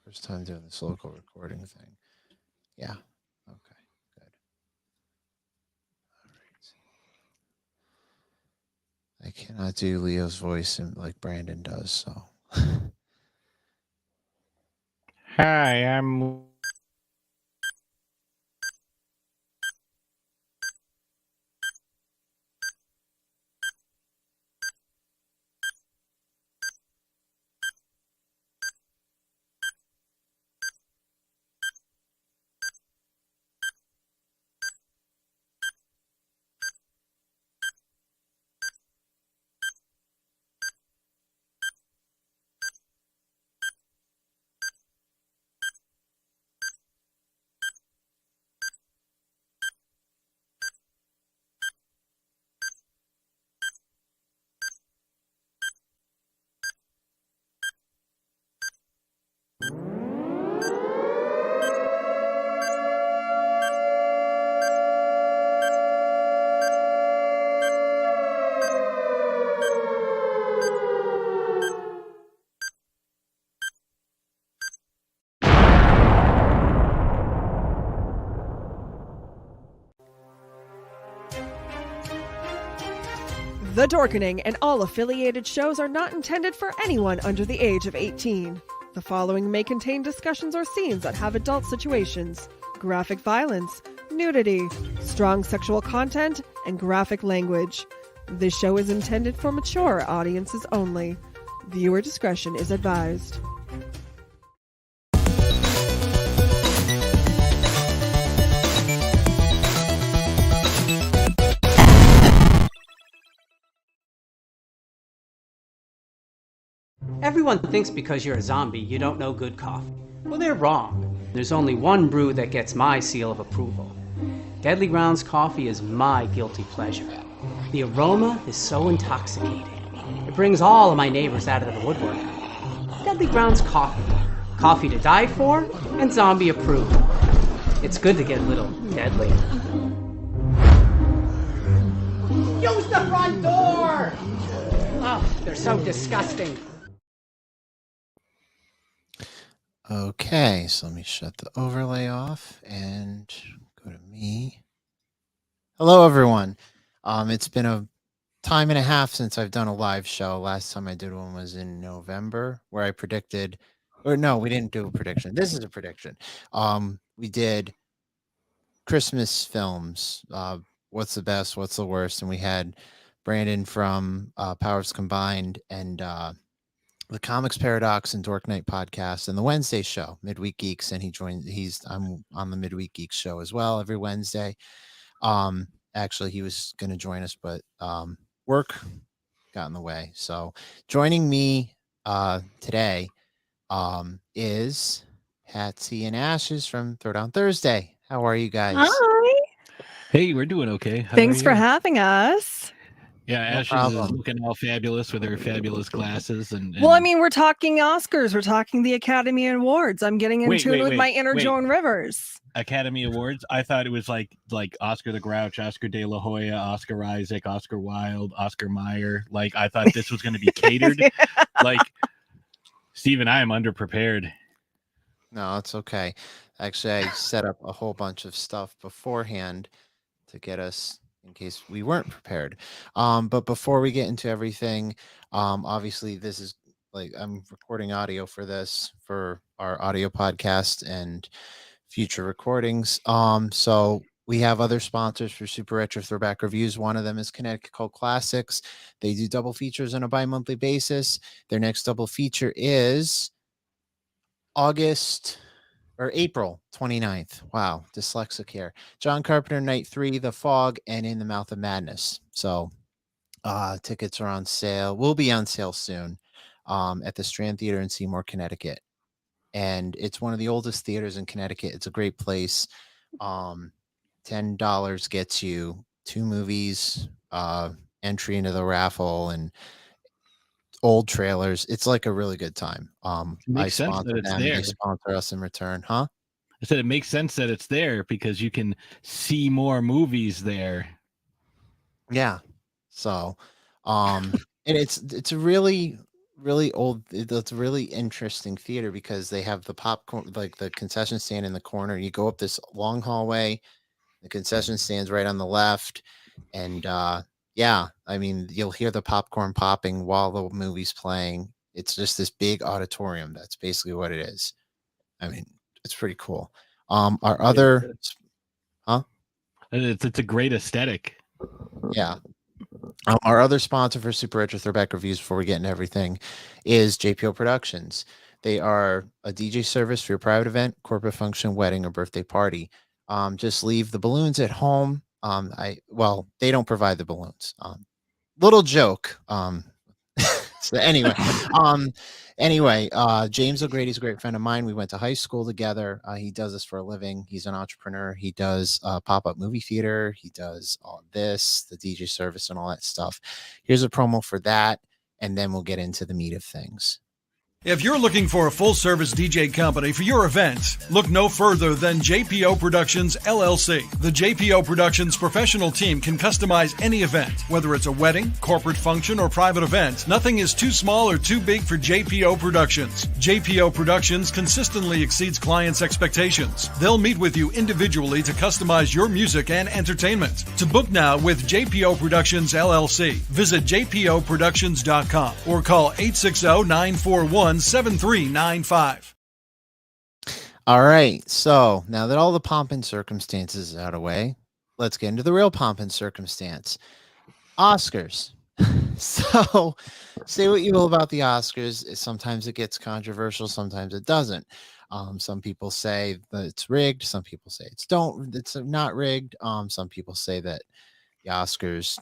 First time doing this local recording thing. Yeah. Okay. Good. All right. I cannot do Leo's voice like Brandon does, so. Hi, I'm The Dorkening and all affiliated shows are not intended for anyone under the age of 18. The following may contain discussions or scenes that have adult situations, graphic violence, nudity, strong sexual content, and graphic language. This show is intended for mature audiences only. Viewer discretion is advised. Everyone thinks because you're a zombie, you don't know good coffee. Well, they're wrong. There's only one brew that gets my seal of approval. Deadly Grounds coffee is my guilty pleasure. The aroma is so intoxicating. It brings all of my neighbors out of the woodwork. Deadly Grounds coffee. Coffee to die for and zombie approved. It's good to get a little deadly. Use the front door! Oh, they're so disgusting. Okay, so let me shut the overlay off and go to me. Hello, everyone. It's been a time and a half since I've done a live show. Last time I did one was in November, where I predicted, or no, we didn't do a prediction. This is a prediction. We did Christmas films. What's the best? What's the worst? And we had Brandon from Powers Combined and the Comics Paradox and Dork Night podcast and the Wednesday show, Midweek Geeks, and I'm on the Midweek Geeks show as well every Wednesday. Actually, he was going to join us, but work got in the way. So joining me today is Patsy and Ashes from Throwdown Thursday. How are you guys? Hi. Hey, we're doing okay. How Thanks are for you? having us. Yeah, No Ashes problem. is looking all fabulous with her fabulous glasses. And Well, I mean, we're talking Oscars. We're talking the Academy Awards. I'm getting in tune with my inner Joan Rivers. Academy Awards. I thought it was like Oscar the Grouch, Oscar De La Hoya, Oscar Isaac, Oscar Wilde, Oscar Mayer. Like I thought this was going to be catered. Like Steve and I am underprepared. No, it's okay. Actually, I set up a whole bunch of stuff beforehand to get us in case we weren't prepared. But before we get into everything, obviously this is like I'm recording audio for this for our audio podcast and future recordings. So we have other sponsors for Super Retro Throwback Reviews. One of them is Connecticut Cult Classics. They do double features on a bi-monthly basis. Their next double feature is April 29th. Wow, dyslexic here. John Carpenter, Night 3, The Fog, and In the Mouth of Madness. So tickets are on sale. Will be on sale soon at the Strand Theater in Seymour, Connecticut. And it's one of the oldest theaters in Connecticut. It's a great place. $10 gets you 2 movies, entry into the raffle, and old trailers. It's like a really good time. I sponsor them. They sponsor us in return, huh? I said it makes sense that it's there because you can see more movies there. Yeah. So, and it's a really really old. It's a really interesting theater because they have the popcorn, like the concession stand in the corner. You go up this long hallway, the concession stand's right on the left, and yeah, I mean, you'll hear the popcorn popping while the movie's playing. It's just this big auditorium. That's basically what it is. I mean, it's pretty cool. Our other, huh? It's a great aesthetic. Yeah. Our other sponsor for Super Retro Throwback Reviews, before we get into everything, is JPO Productions. They are a DJ service for your private event, corporate function, wedding, or birthday party. Just leave the balloons at home. They don't provide the balloons. Little joke. So anyway, James O'Grady's a great friend of mine. We went to high school together. He does this for a living. He's an entrepreneur. He does pop-up movie theater. He does all this, the DJ service and all that stuff. Here's a promo for that, and then we'll get into the meat of things. If you're looking for a full-service DJ company for your event, look no further than JPO Productions, LLC. The JPO Productions professional team can customize any event, whether it's a wedding, corporate function, or private event. Nothing is too small or too big for JPO Productions. JPO Productions consistently exceeds clients' expectations. They'll meet with you individually to customize your music and entertainment. To book now with JPO Productions, LLC, visit jpoproductions.com or call 860-941-7395. All right, so now that all the pomp and circumstances is out of the way, let's get into the real pomp and circumstance. Oscars. So say what you will about the Oscars. Sometimes it gets controversial, sometimes it doesn't. Some people say that it's rigged, some people say it's not rigged. Some people say that the Oscars,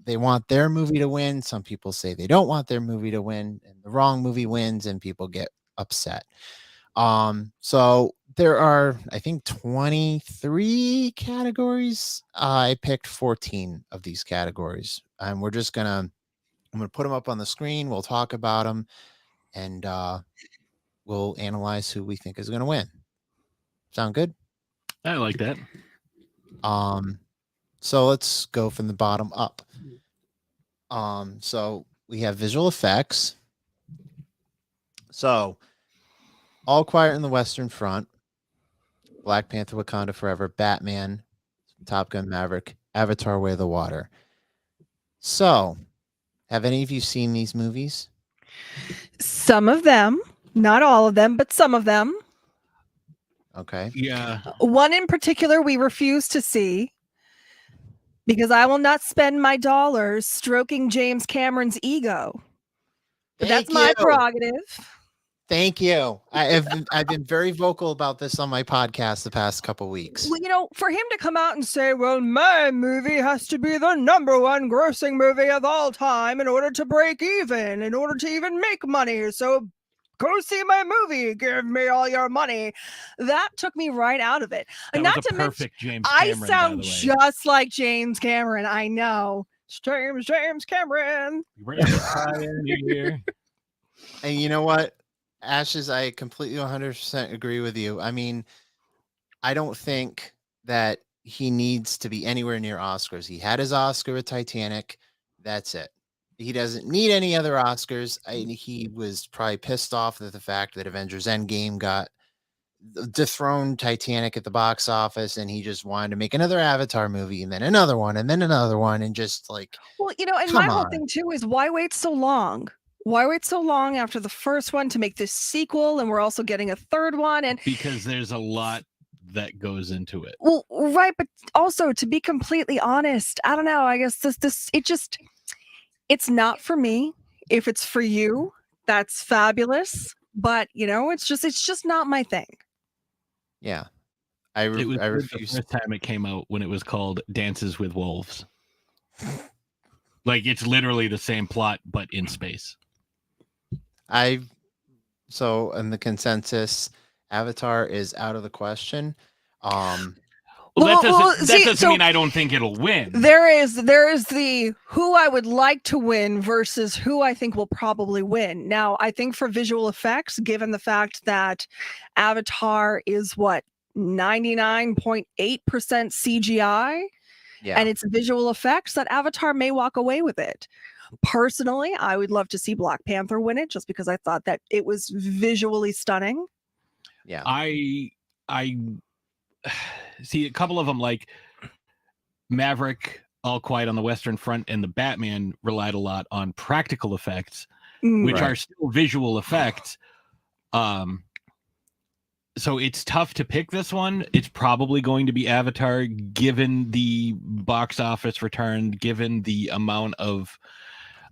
they want their movie to win. Some people say they don't want their movie to win, and the wrong movie wins, and people get upset. So there are, I think, 23 categories. I picked 14 of these categories, and I'm gonna put them up on the screen. We'll talk about them, and we'll analyze who we think is gonna win. Sound good? I like that. So let's go from the bottom up. So we have visual effects. So All Quiet on the Western Front, Black Panther: Wakanda Forever, Batman, Top Gun: Maverick, Avatar: Way of the Water. So, have any of you seen these movies? Some of them, not all of them, but some of them. Okay. Yeah. One in particular we refuse to see, because I will not spend my dollars stroking James Cameron's ego. But that's my prerogative. Thank you. I've been very vocal about this on my podcast the past couple weeks. Well, for him to come out and say, well, my movie has to be the #1 grossing movie of all time in order to break even, in order to even make money. So go see my movie. Give me all your money. That took me right out of it. That Not was to a mention, perfect James Cameron, I sound by the way. just like James Cameron. I know. James Cameron. And you know what, Ashes, I completely 100% agree with you. I mean, I don't think that he needs to be anywhere near Oscars. He had his Oscar with Titanic. That's it. He doesn't need any other Oscars. He was probably pissed off at the fact that Avengers Endgame got dethroned Titanic at the box office, and he just wanted to make another Avatar movie, and then another one, and then another one, and just like, well, and my whole thing too is, why wait so long? Why wait so long after the first one to make this sequel, and we're also getting a third one? And because there's a lot that goes into it. Well, right, but also, to be completely honest, I don't know. I guess it's not for me. If it's for you, that's fabulous. But it's just not my thing. Yeah, I refuse. The first time it came out, when it was called Dances with Wolves. Like, it's literally the same plot, but in space. So in the consensus, Avatar is out of the question. That doesn't mean I don't think it'll win. There is the who I would like to win versus who I think will probably win. Now, I think for visual effects, given the fact that Avatar is 99.8% CGI, and it's visual effects, that Avatar may walk away with it. Personally, I would love to see Black Panther win it just because I thought that it was visually stunning. Yeah. I see a couple of them, like Maverick, All Quiet on the Western Front, and the Batman relied a lot on practical effects, which Right. are still visual effects. So it's tough to pick this one. It's probably going to be Avatar, given the box office return, given the amount of,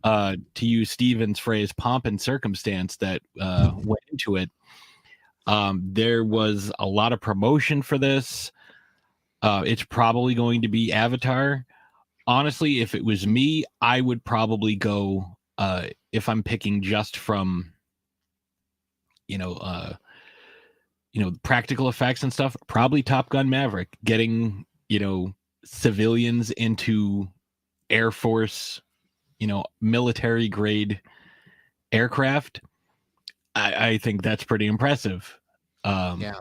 to use Steven's phrase, pomp and circumstance that went into it. There was a lot of promotion for this. It's probably going to be Avatar. Honestly, if it was me, I would probably go, if I'm picking just from, practical effects and stuff, probably Top Gun Maverick, getting, civilians into Air Force, military grade aircraft. I think that's pretty impressive. Yeah.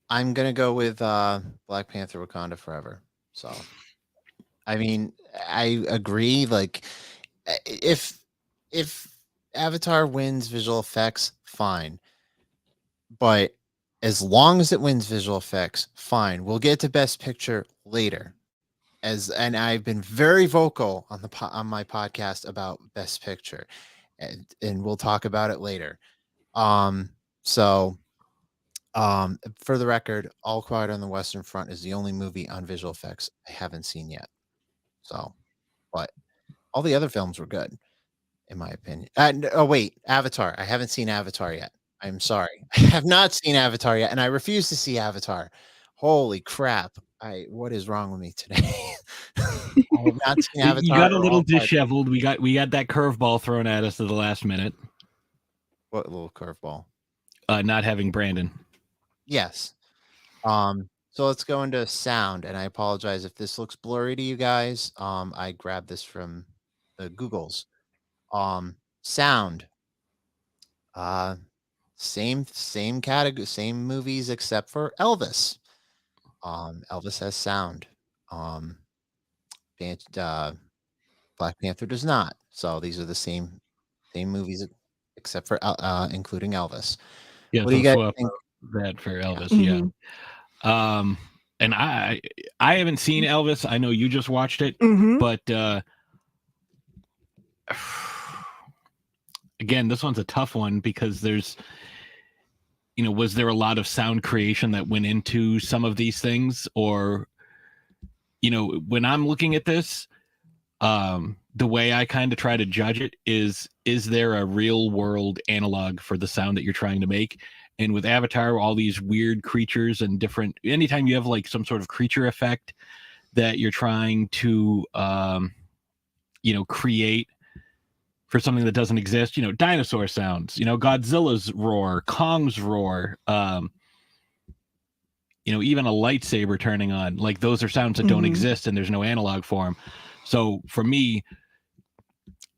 I'm going to go with Black Panther Wakanda Forever. So, I mean, I agree. Like, if Avatar wins visual effects, fine. But as long as it wins visual effects, fine. We'll get to Best Picture later. And I've been very vocal on on my podcast about Best Picture, and we'll talk about it later. So for the record, All Quiet on the Western Front is the only movie on visual effects I haven't seen yet. So, but all the other films were good, in my opinion. Oh wait, Avatar. I haven't seen Avatar yet. I'm sorry. I have not seen Avatar yet, and I refuse to see Avatar. Holy crap. What is wrong with me today? I have not seen Avatar. You got a or little All Quiet. disheveled. We got that curveball thrown at us at the last minute. What little curveball? Not having Brandon. Yes. So let's go into sound, and I apologize if this looks blurry to you guys. I grabbed this from the Googles. Sound. Same category, same movies except for Elvis. Elvis has sound. Black Panther does not. So these are the same movies except for including Elvis. Yeah, What do so you guys swap think? that for Elvis. Mhm. Yeah. And I haven't seen Elvis. I know you just watched it, Mhm. but again, this one's a tough one because there's, was there a lot of sound creation that went into some of these things? Or, when I'm looking at this, the way I kind of try to judge it is there a real world analog for the sound that you're trying to make? And with Avatar, all these weird creatures and different, anytime you have like some sort of creature effect that you're trying to, create for something that doesn't exist, dinosaur sounds, Godzilla's roar, Kong's roar, even a lightsaber turning on, like those are sounds that don't exist and there's no analog for them. So for me,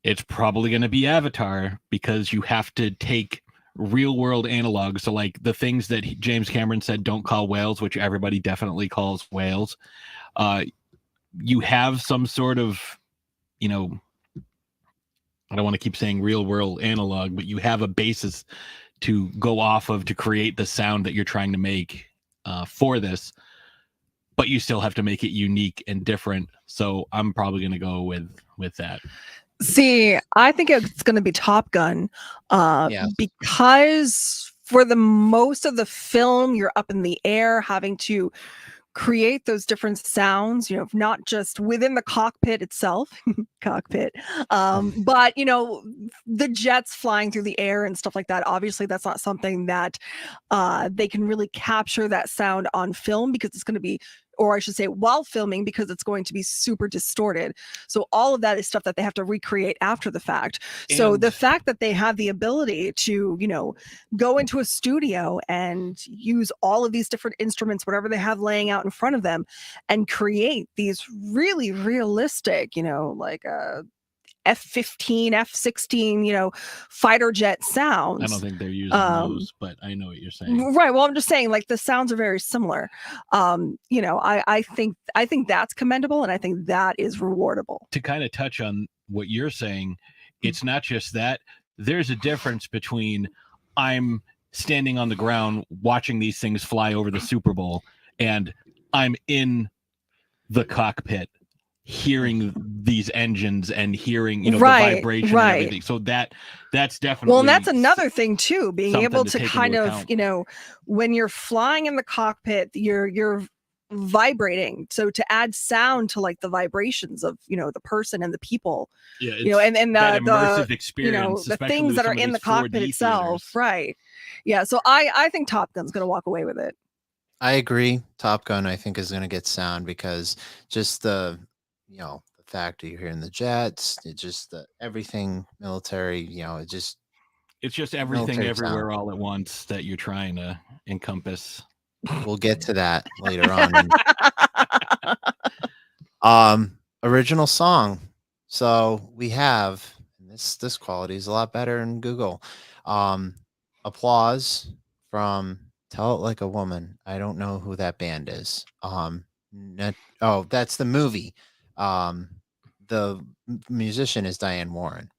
it's probably going to be Avatar because you have to take real world analogs. So like the things that James Cameron said, don't call whales, which everybody definitely calls whales. You have some sort of, I don't want to keep saying real world analog, but you have a basis to go off of to create the sound that you're trying to make for this, but you still have to make it unique and different. So I'm probably going to go with that. See, I think it's going to be Top Gun, Yes. because for the most of the film, you're up in the air having to create those different sounds, not just within the cockpit itself, but, the jets flying through the air and stuff like that. Obviously, that's not something that they can really capture that sound on film because it's going to be, or I should say while filming, because it's going to be super distorted. So all of that is stuff that they have to recreate after the fact. So the fact that they have the ability to, go into a studio and use all of these different instruments, whatever they have laying out in front of them, and create these really realistic, like F-15, F-16, fighter jet sounds. I don't think they're using those, but I know what you're saying. Right. Well, I'm just saying, like, the sounds are very similar. I think that's commendable, and I think that is rewardable. To kind of touch on what you're saying, it's not just that. There's a difference between I'm standing on the ground watching these things fly over the Super Bowl, and I'm in the cockpit hearing these engines and hearing the vibration and everything. So that's definitely well, and that's another thing too, being able to kind of account. When you're flying in the cockpit, you're vibrating, so to add sound to like the vibrations of the person and the people, and that the immersive experience, the things that are in the cockpit itself, right? Yeah, so I think Top Gun's gonna walk away with it. I agree. Top Gun, I think, is going to get sound because just the fact that you're hearing the jets, it's just everything military, it's just everything everywhere all at once that you're trying to encompass. We'll get to that later on. Original song. So we have this quality is a lot better in Google. Applause from Tell It Like a Woman. I don't know who that band is. That's the movie. The musician is Diane Warren.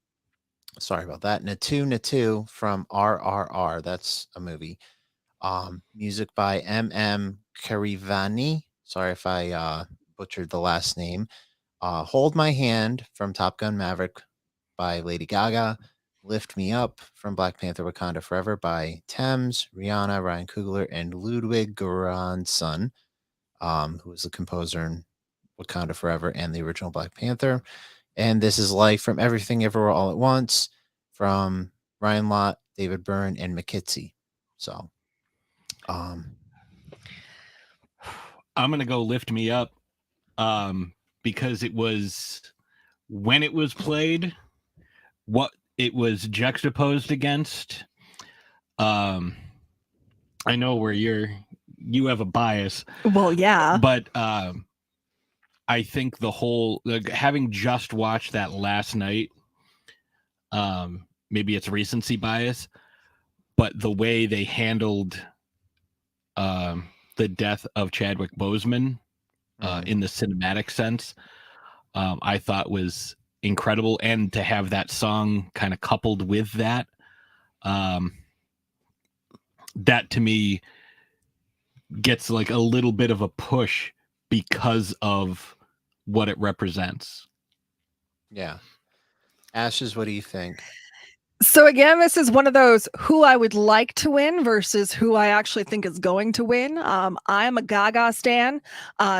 Sorry about that. Natu from RRR. That's a movie. Music by M.M. Karivani. Sorry if I butchered the last name. Hold My Hand from Top Gun Maverick by Lady Gaga. Lift Me Up from Black Panther Wakanda Forever by Thames, Rihanna, Ryan Coogler, and Ludwig Göransson, who was the composer in Wakanda Forever and the original Black Panther. And This Is Life from Everything Everywhere All at Once from Ryan Lott, David Byrne, and McKinsey. So I'm going to go Lift Me Up because it was, when it was played, what it was juxtaposed against. I know where you have a bias. Well, yeah. But I think the whole, having just watched that last night, maybe it's recency bias, but the way they handled the death of Chadwick Boseman in the cinematic sense, I thought was incredible. And to have that song kind of coupled with that, that to me gets like a little bit of a push because of what it represents. Yeah. Ashes, what do you think? So again, this is one of those who I would like to win versus who I actually think is going to win. I'm a Gaga stan.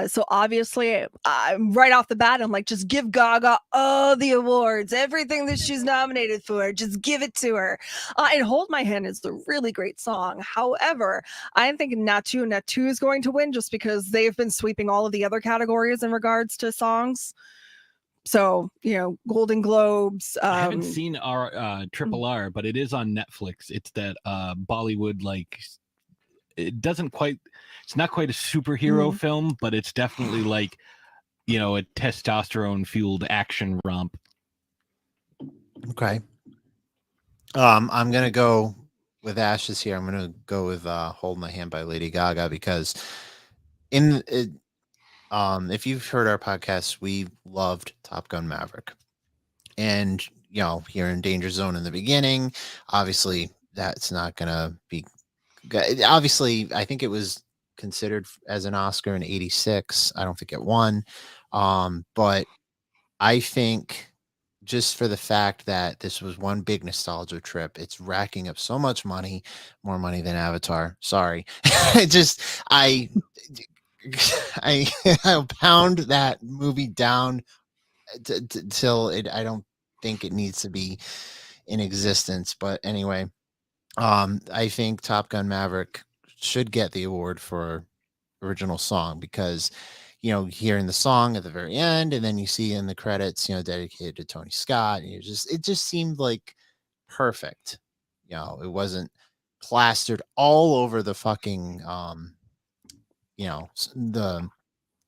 So obviously, right off the bat, I'm like, just give Gaga all the awards, everything that she's nominated for, just give it to her. And Hold My Hand is a really great song. However, I'm thinking Natu is going to win just because they've been sweeping all of the other categories in regards to songs. So, Golden Globes. I haven't seen our Triple R, but it is on Netflix. It's that Bollywood, like, it's not quite a superhero film, but it's definitely like, a testosterone fueled action romp. Okay. I'm going to go with Ashes here. I'm going to go with Hold My Hand by Lady Gaga because if you've heard our podcast, we loved Top Gun Maverick. And, here in Danger Zone in the beginning, obviously that's not going to be, obviously I think it was considered as an Oscar in 86. I don't think it won. But I think just for the fact that this was one big nostalgia trip, it's racking up so much money, more money than Avatar. Sorry. I'll pound that movie down till I don't think it needs to be in existence. But anyway, I think Top Gun Maverick should get the award for original song because, hearing the song at the very end and then you see in the credits, dedicated to Tony Scott, and it just seemed like perfect. It wasn't plastered all over the fucking, it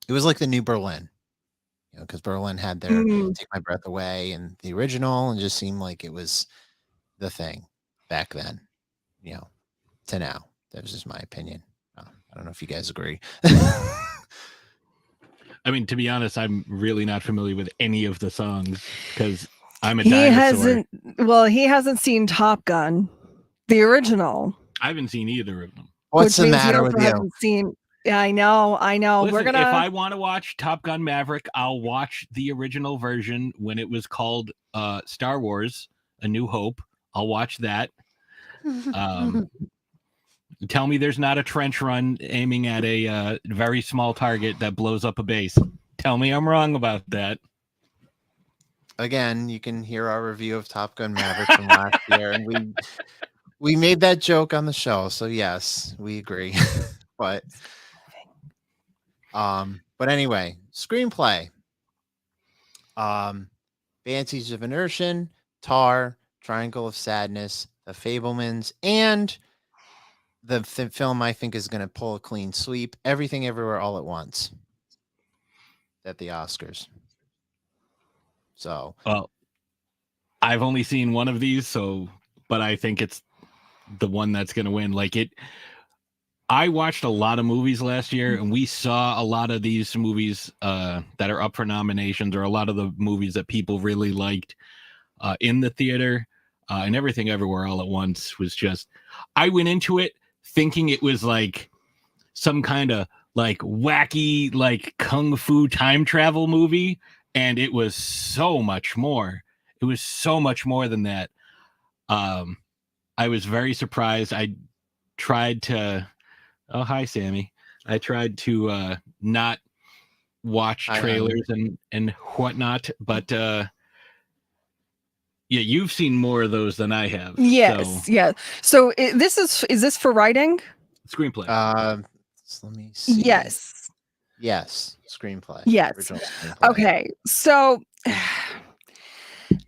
was like the New Berlin, because Berlin had their Mm. Take My Breath Away and the original, and just seemed like it was the thing back then, to now. That was just my opinion. I don't know if you guys agree. I mean, to be honest, I'm really not familiar with any of the songs because I'm a He dinosaur. he hasn't seen Top Gun, the original. I haven't seen either of them. What's the which means matter with you? Hasn't seen. Yeah, I know. Listen, We're gonna. if I want to watch Top Gun Maverick, I'll watch the original version when it was called Star Wars: A New Hope. I'll watch that. Tell me there's not a trench run aiming at a very small target that blows up a base. Tell me I'm wrong about that. Again, you can hear our review of Top Gun Maverick from last year, and we made that joke on the show, so yes, we agree. but anyway, screenplay. Banshees of Inisherin, Tar, Triangle of Sadness, The Fablemans, and the film I think is going to pull a clean sweep, Everything Everywhere All at Once at the Oscars. So, well, I've only seen one of these, but I think it's the one that's going to win. I watched a lot of movies last year, and we saw a lot of these movies that are up for nominations, or a lot of the movies that people really liked in the theater, and Everything Everywhere All at Once was just, I went into it thinking it was like some kind of like wacky, like kung fu time travel movie. And it was so much more. It was so much more than that. I was very surprised. I tried to, oh, hi, Sammy. I tried to not watch trailers and whatnot, but yeah, you've seen more of those than I have. Yes, yeah. So is this for writing? Screenplay. Let me see. Yes. Screenplay. Yes. Original screenplay. Okay. So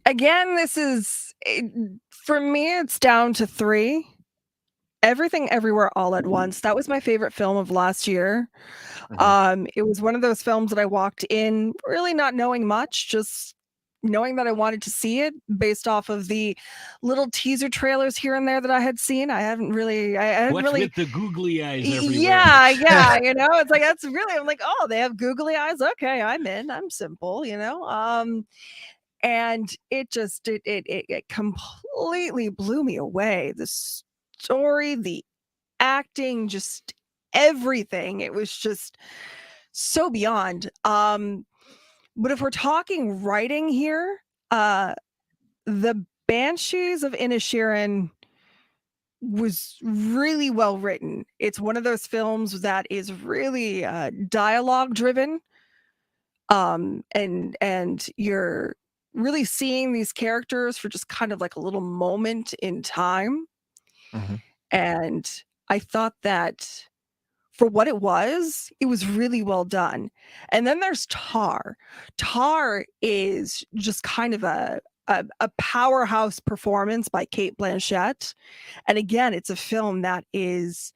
again, for me, it's down to 3. Everything Everywhere All at Once. That was my favorite film of last year. It was one of those films that I walked in really not knowing much, just knowing that I wanted to see it based off of the little teaser trailers here and there that I had seen. What's with the googly eyes everywhere? Yeah, it's like, that's really, I'm like, oh, they have googly eyes. Okay, I'm in. I'm simple, and it just it completely blew me away. The story, the acting, just everything. It was just so beyond. But if we're talking writing here, the Banshees of Inisherin was really well written. It's one of those films that is really dialogue driven, and you're really seeing these characters for just kind of like a little moment in time. And I thought that for what it was really well done. And then there's Tar. Tar is just kind of a powerhouse performance by Cate Blanchett. And again, it's a film that is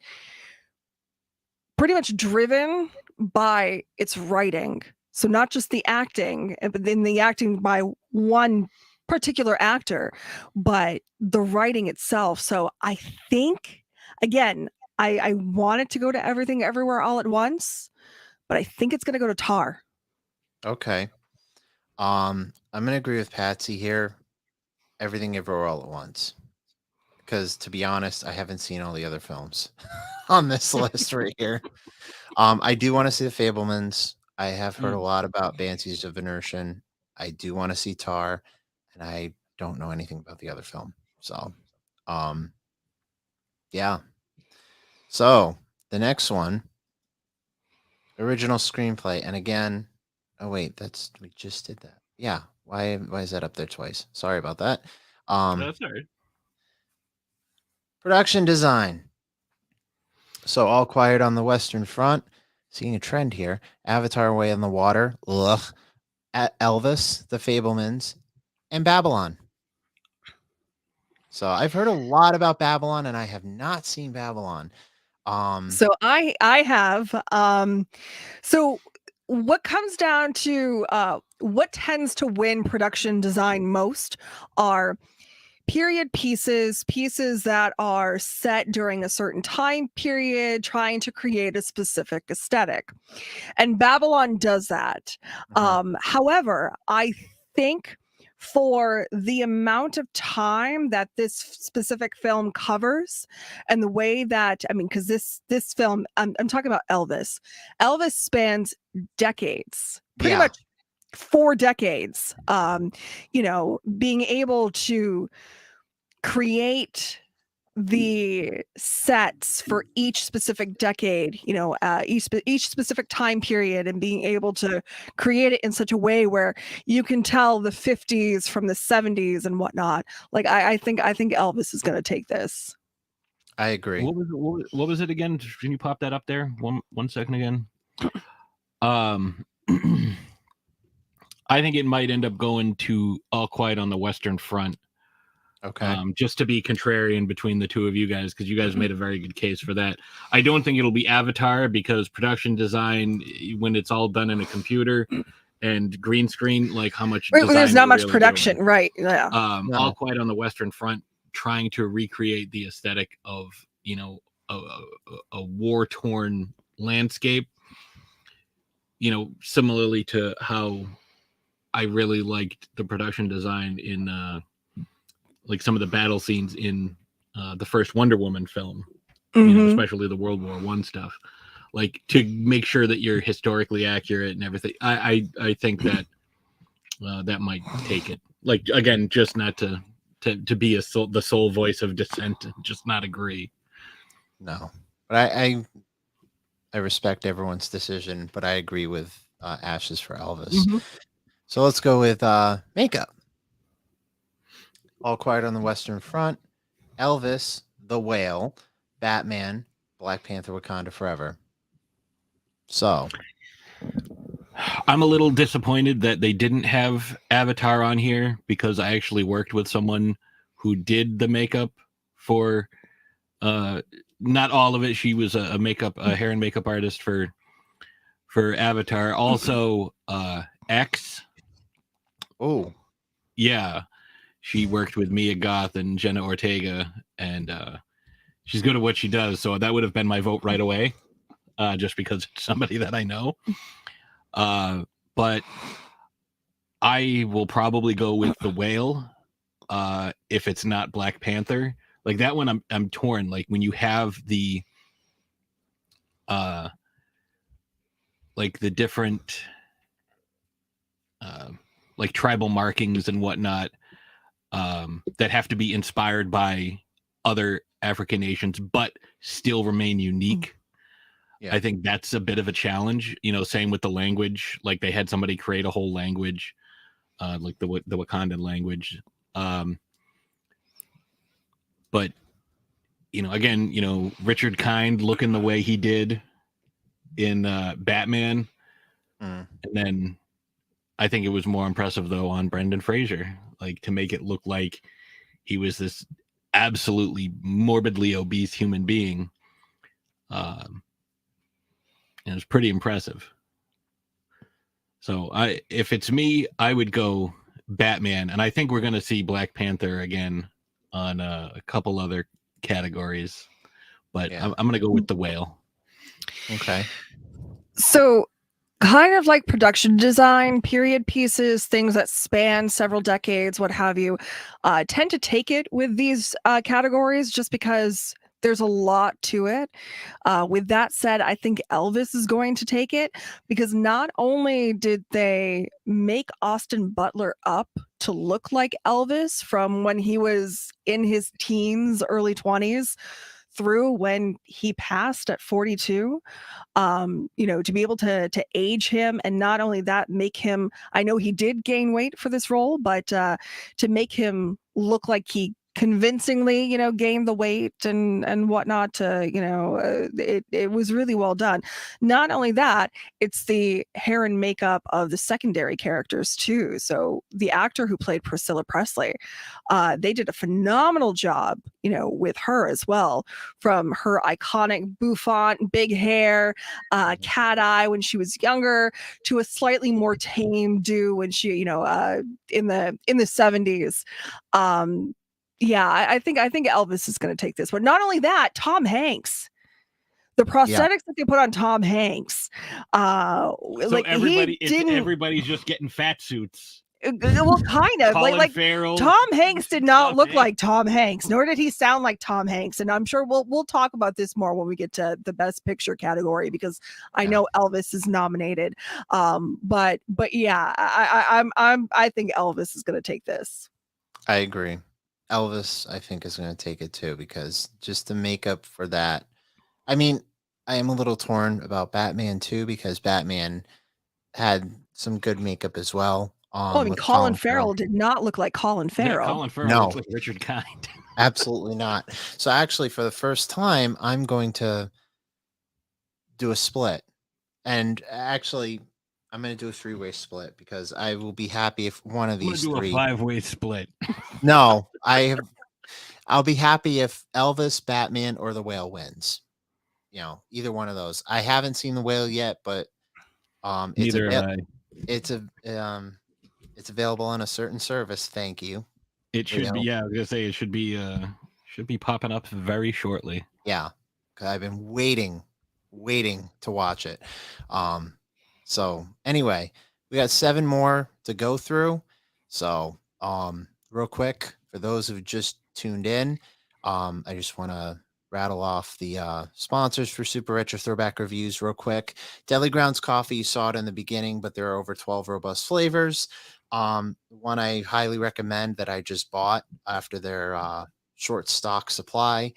pretty much driven by its writing. So not just the acting, but then the acting by one particular actor, but the writing itself. So I think, again, I want it to go to Everything Everywhere All at Once, but I think it's going to go to Tar. Okay. I'm going to agree with Patsy here. Everything Everywhere All at Once. Because to be honest, I haven't seen all the other films on this list right here. I do want to see The Fablemans. I have heard a lot about Banshees of Inisherin. I do want to see Tar, and I don't know anything about the other film. So, yeah. So the next one, original screenplay, and again, oh wait, we just did that. Yeah, why is that up there twice? Sorry about that. That's all right. Production design. So All Quiet on the Western Front, seeing a trend here. Avatar: Way on the Water, Elvis, The Fablemans, and Babylon. So I've heard a lot about Babylon, and I have not seen Babylon. So I have. So what comes down to what tends to win production design most are period pieces that are set during a certain time period, trying to create a specific aesthetic. And Babylon does that. However, I think for the amount of time that this specific film covers and the way that, I mean, because this film, I'm talking about Elvis. Elvis spans decades, pretty much 4 decades, being able to create the sets for each specific decade, each specific time period, and being able to create it in such a way where you can tell the 50s from the 70s and whatnot. Like I think Elvis is going to take this. I agree. What was it again? Can you pop that up there? One second again. I think it might end up going to All Quiet on the Western Front. Okay. Just to be contrarian between the two of you guys, because you guys made a very good case for that. I don't think it'll be Avatar, because production design, when it's all done in a computer and green screen, like how much there's not much really production, doing. right? Yeah. No. All Quiet on the Western Front, trying to recreate the aesthetic of a war-torn landscape. Similarly to how I really liked the production design in like some of the battle scenes in the first Wonder Woman film, especially the World War I stuff, like to make sure that you're historically accurate and everything. I think that that might take it. Like, again, just not to be the sole voice of dissent, just not agree. No, but I respect everyone's decision, but I agree with Ash's for Elvis. So let's go with makeup. All Quiet on the Western Front, Elvis, The Whale, Batman, Black Panther, Wakanda Forever. So I'm a little disappointed that they didn't have Avatar on here, because I actually worked with someone who did the makeup for not all of it. She was a hair and makeup artist for Avatar. Also X. Oh. Yeah. She worked with Mia Goth and Jenna Ortega, and she's good at what she does. So that would have been my vote right away, just because it's somebody that I know. But I will probably go with The Whale if it's not Black Panther. Like that one, I'm torn. Like when you have the like the different like tribal markings and whatnot, that have to be inspired by other African nations, but still remain unique. Yeah. I think that's a bit of a challenge. Same with the language. Like they had somebody create a whole language, like the Wakandan language. But again, Richard Kind looking the way he did in Batman, and then I think it was more impressive though on Brendan Fraser, like to make it look like he was this absolutely morbidly obese human being. And it was pretty impressive. So if it's me, I would go Batman, and I think we're going to see Black Panther again on a couple other categories, but I'm going to go with The Whale. Okay. So kind of like production design, period pieces, things that span several decades, what have you, tend to take it with these categories just because there's a lot to it. With that said, I think Elvis is going to take it, because not only did they make Austin Butler up to look like Elvis from when he was in his teens, early 20s, through when he passed at 42, to be able to age him, and not only that, make him, I know he did gain weight for this role, but to make him look like he convincingly, gained the weight and whatnot to, it was really well done. Not only that, it's the hair and makeup of the secondary characters too. So the actor who played Priscilla Presley, they did a phenomenal job, with her as well, from her iconic bouffant, big hair, cat eye when she was younger, to a slightly more tame do when she, in the 70s. Yeah, I think Elvis is going to take this one. Not only that, Tom Hanks. The prosthetics that they put on Tom Hanks, So like everybody's just getting fat suits. Well, kind of like Farrell, Tom Hanks did not look Hanks. like Tom Hanks, nor did he sound like Tom Hanks. And I'm sure we'll talk about this more when we get to the Best Picture category, because I know Elvis is nominated. But yeah, I think Elvis is going to take this. I agree. Elvis, I think, is going to take it too, because just the makeup for that. I mean, I am a little torn about Batman too, because Batman had some good makeup as well. I mean, Colin Farrell did not look like Colin Farrell. Yeah, Colin Farrell looks like Richard Kind. Absolutely not. So actually, for the first time, I'm going to do a split. And actually, I'm going to do a 3-way split, because I will be happy if one of these three. Do a 5-way split. No, I'll be happy if Elvis, Batman, or the Whale wins. Either one of those. I haven't seen the Whale yet, but it's available on a certain service. Thank you. It should be. Yeah, I was gonna say it should be popping up very shortly. Yeah, because I've been waiting to watch it. So anyway, we got 7 more to go through. So real quick, for those who just tuned in, I just want to rattle off the sponsors for Super Retro Throwback Reviews real quick. Deadly Grounds Coffee, you saw it in the beginning, but there are over 12 robust flavors. One I highly recommend that I just bought after their short stock supply,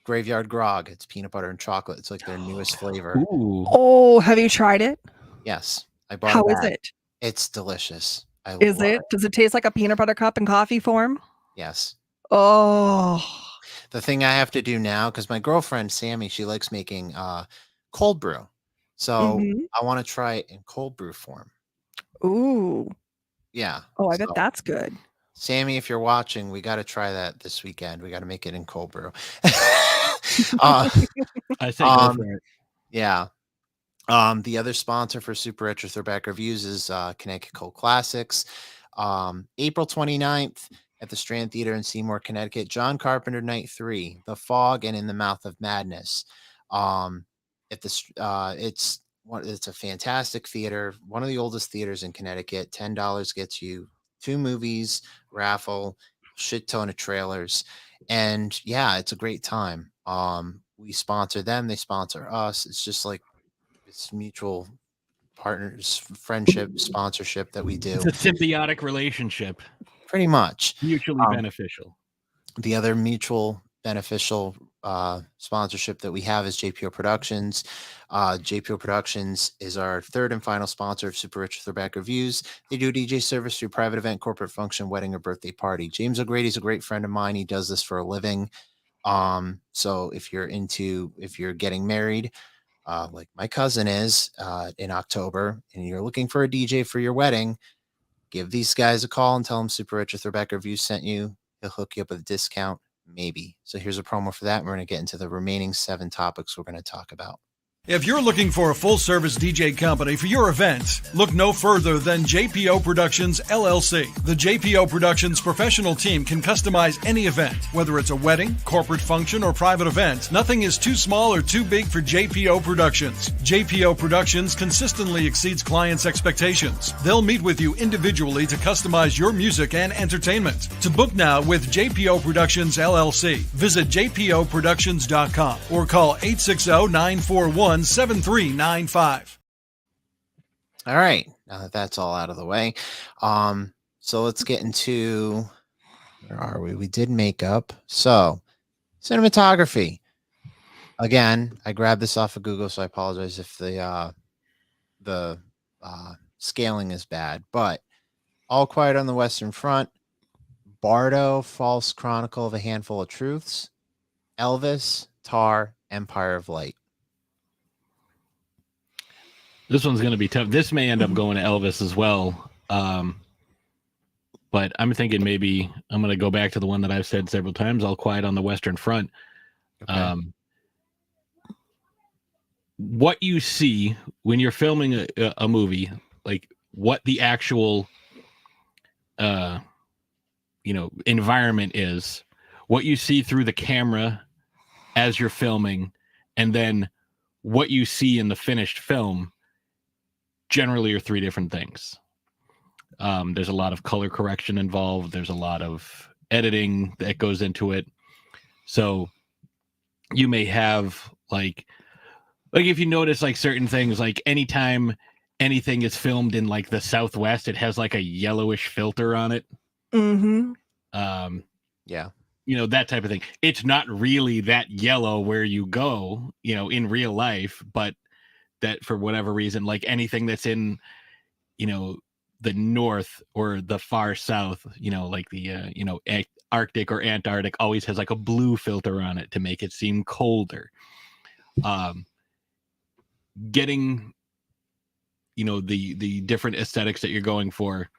Graveyard Grog. It's peanut butter and chocolate. It's like their newest flavor. Ooh. Oh, have you tried it? Yes, I bought it. How is it? It's delicious. Is it? Does it taste like a peanut butter cup in coffee form? Yes. Oh. The thing I have to do now, because my girlfriend Sammy, she likes making cold brew, so I want to try it in cold brew form. Ooh. Yeah. Oh, I bet that's good. Sammy, if you're watching, we got to try that this weekend. We got to make it in cold brew. I say go for it. Yeah. The other sponsor for Super Retro Throwback Reviews is Connecticut Cold Classics. April 29th at the Strand Theater in Seymour, Connecticut. John Carpenter Night 3, The Fog and In the Mouth of Madness. It's a fantastic theater, one of the oldest theaters in Connecticut. $10 gets you 2 movies, raffle, shit ton of trailers, and yeah, it's a great time. We sponsor them, they sponsor us. It's just like it's mutual partners, friendship, sponsorship that we do. It's a symbiotic relationship. Pretty much. Mutually beneficial. The other mutual beneficial sponsorship that we have is JPO Productions. JPO Productions is our third and final sponsor of Super Rich Throwback Reviews. They do DJ service through private event, corporate function, wedding, or birthday party. James O'Grady's a great friend of mine. He does this for a living. So if you're getting married, like my cousin is in October, and you're looking for a DJ for your wedding, give these guys a call and tell them Super Rich Throwback Reviews sent you. He'll hook you up with a discount, maybe. So here's a promo for that. And we're going to get into the remaining 7 topics we're going to talk about. If you're looking for a full-service DJ company for your event, look no further than JPO Productions, LLC. The JPO Productions professional team can customize any event, whether it's a wedding, corporate function, or private event. Nothing is too small or too big for JPO Productions. JPO Productions consistently exceeds clients' expectations. They'll meet with you individually to customize your music and entertainment. To book now with JPO Productions, LLC, visit jpoproductions.com or call 860-941-7395. All right, now that that's all out of the way, so let's get into, where are we? We did makeup. So cinematography. Again, I grabbed this off of Google, so I apologize if the scaling is bad. But All Quiet on the Western Front, Bardo, False Chronicle of a Handful of Truths, Elvis, Tar, Empire of Light. This one's going to be tough. This may end up going to Elvis as well. But I'm thinking maybe I'm going to go back to the one that I've said several times, All Quiet on the Western Front. Okay. What you see when you're filming a movie, like what the actual environment is, what you see through the camera as you're filming, and then what you see in the finished film generally are three different things. There's a lot of color correction involved. There's a lot of editing that goes into it. So you may have like if you notice like certain things, like anytime anything is filmed in like the Southwest, it has like a yellowish filter on it. Mm-hmm. Yeah. That type of thing. It's not really that yellow where you go, in real life, but that for whatever reason, like anything that's in, the North or the far South, like the, Arctic or Antarctic always has like a blue filter on it to make it seem colder. Getting, the different aesthetics that you're going for,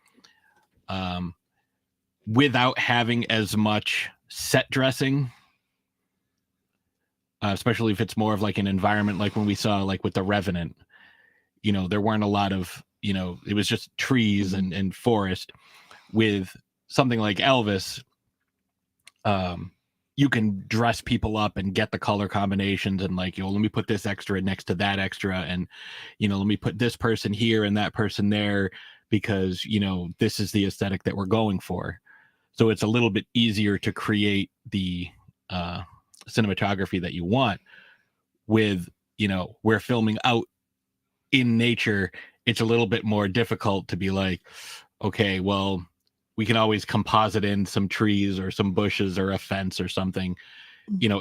without having as much set dressing, especially if it's more of like an environment, like when we saw like with The Revenant, there weren't a lot of, it was just trees and forest. With something like Elvis, you can dress people up and get the color combinations and like, let me put this extra next to that extra, and let me put this person here and that person there, because this is the aesthetic that we're going for. So it's a little bit easier to create the cinematography that you want. With we're filming out in nature, it's a little bit more difficult to be like, okay, well, we can always composite in some trees or some bushes or a fence or something,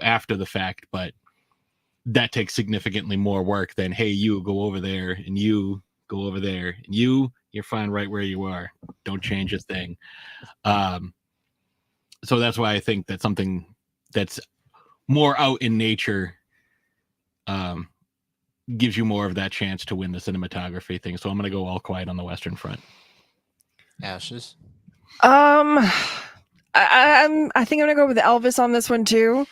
after the fact, but that takes significantly more work than, hey, you go over there and you go over there and you're fine right where you are. Don't change a thing. So that's why I think that something that's more out in nature gives you more of that chance to win the cinematography thing. So I'm going to go All Quiet on the Western Front. Ashes. I think I'm gonna go with Elvis on this one too.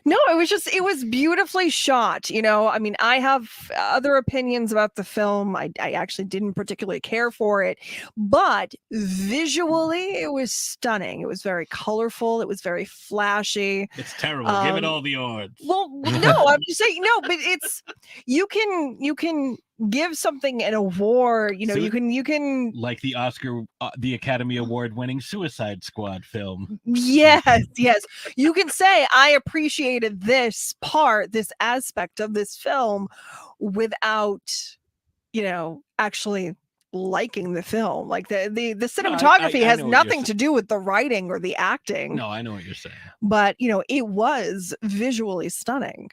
No, it was beautifully shot. I mean, I have other opinions about the film. I actually didn't particularly care for it, but visually it was stunning. It was very colorful. It was very flashy. It's terrible. Give it all the odds. Well, no, I'm just saying, no, but it's, you can give something an award, you can like the Academy Award winning Suicide Squad film. yes, you can say I appreciated this aspect of this film without actually liking the film. Like the cinematography has nothing to do with the writing or the acting. No, I know what you're saying, but it was visually stunning.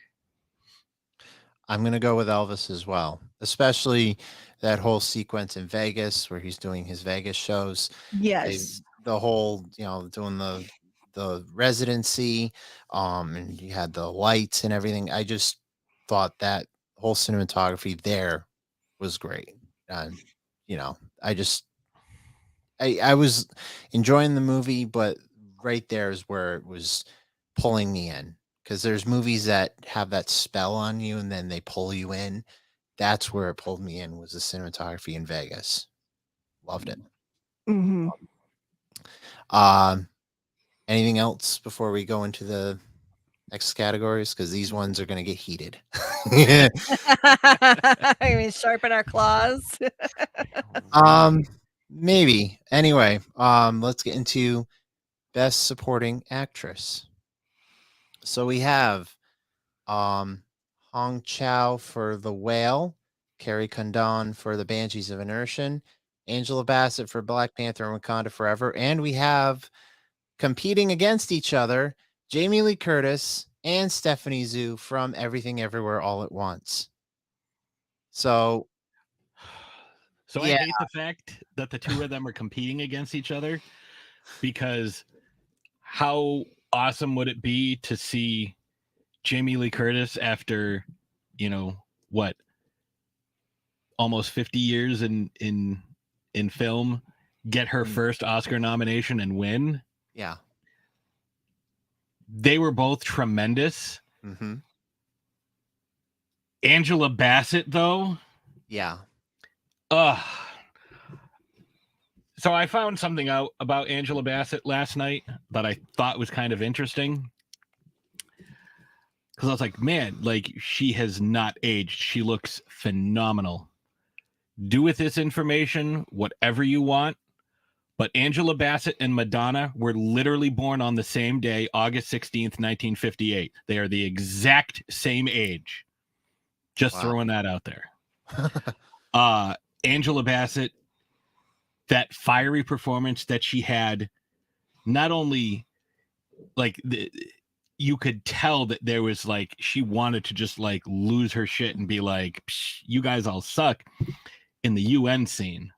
I'm going to go with Elvis as well, especially that whole sequence in Vegas where he's doing his Vegas shows. Yes. The whole, doing the residency, and you had the lights and everything. I just thought that whole cinematography there was great. I was enjoying the movie, but right there is where it was pulling me in. Because there's movies that have that spell on you and then they pull you in. That's where it pulled me in, was the cinematography in Vegas. Loved it. Mm-hmm. Anything else before we go into the next categories? Because these ones are going to get heated. I mean, sharpen our claws. Maybe. Anyway, let's get into Best Supporting Actress. So we have Hong Chow for The Whale, Carrie Condon for The Banshees of Inisherin, Angela Bassett for Black Panther and Wakanda Forever, and we have competing against each other, Jamie Lee Curtis and Stephanie Zhu from Everything Everywhere All at Once. So I hate the fact that the two of them are competing against each other. because how awesome would it be to see Jamie Lee Curtis after, what, almost 50 years in film, get her first Oscar nomination and win? Yeah. They were both tremendous. Mm-hmm. Angela Bassett, though. Yeah. So I found something out about Angela Bassett last night that I thought was kind of interesting. Because I was like, man, like, she has not aged. She looks phenomenal. Do with this information whatever you want. But Angela Bassett and Madonna were literally born on the same day, August 16th, 1958. They are the exact same age. Just throwing that out there. Angela Bassett, that fiery performance that she had, not only like you could tell that there was like, she wanted to just like lose her shit and be like, you guys all suck, in the UN scene.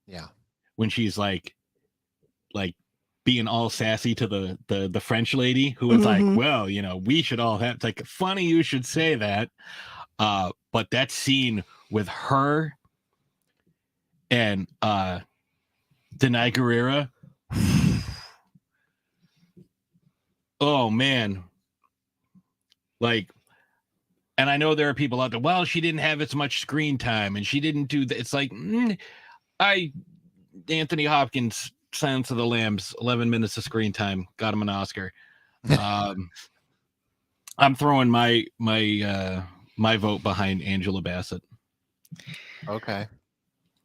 Yeah. When she's like being all sassy to the French lady who was like, well, we should all have, like, funny you should say that. But that scene with her and Denai Guerrera, oh man, like, and I know there are people out there, well, she didn't have as much screen time and she didn't do that. It's like, Anthony Hopkins, Silence of the Lambs, 11 minutes of screen time, got him an Oscar. I'm throwing my vote behind Angela Bassett. Okay.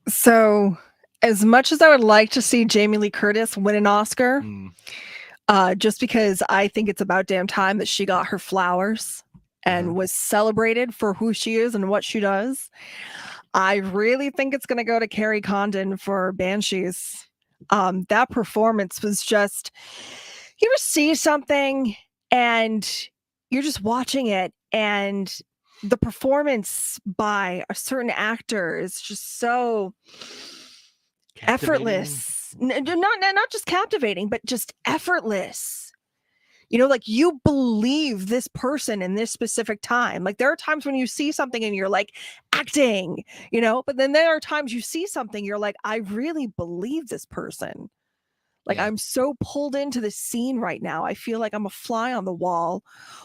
So, as much as I would like to see Jamie Lee Curtis win an Oscar, just because I think it's about damn time that she got her flowers and was celebrated for who she is and what she does, I really think it's going to go to Carrie Condon for Banshees. That performance was just, you ever see something and you're just watching it, and the performance by a certain actor is just so effortless. Not just captivating, but just effortless. Like, you believe this person in this specific time. Like, there are times when you see something and you're like, acting, but then there are times you see something, you're like, I really believe this person. Like, I'm so pulled into this scene right now. I feel like I'm a fly on the wall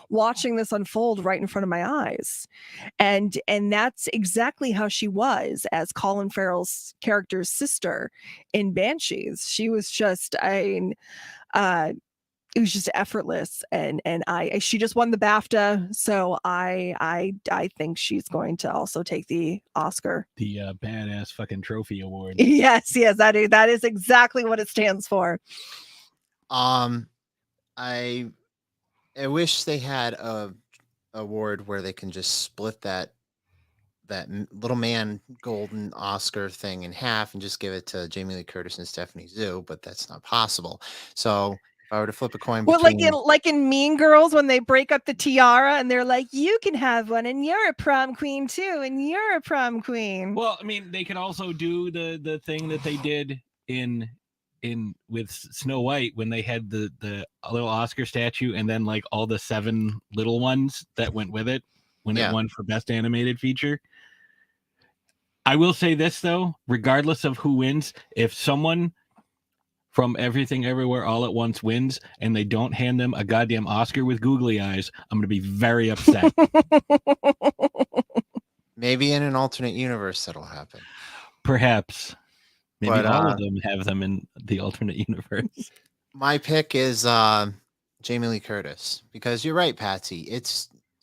watching this unfold right in front of my eyes. And that's exactly how she was as Colin Farrell's character's sister in Banshees. She was just, it was just effortless, and she just won the BAFTA, so I think she's going to also take the Oscar, the badass fucking trophy award. Yes, that is exactly what it stands for. I wish they had a award where they can just split that little man golden Oscar thing in half and just give it to Jamie Lee Curtis and Stephanie Zhu, but that's not possible. So if I were to flip a coin between... like in Mean Girls, when they break up the tiara and they're like, you can have one and you're a prom queen too, and you're a prom queen. Well, I mean, they could also do the thing that they did in with Snow White, when they had the little Oscar statue and then like all the 7 little ones that went with it when it won for Best Animated Feature. I will say this though, regardless of who wins, if someone from Everything Everywhere All at Once wins and they don't hand them a goddamn Oscar with googly eyes, I'm going to be very upset. Maybe in an alternate universe that'll happen. Perhaps. Maybe all of them have them in the alternate universe. My pick is Jamie Lee Curtis, because you're right, Patsy.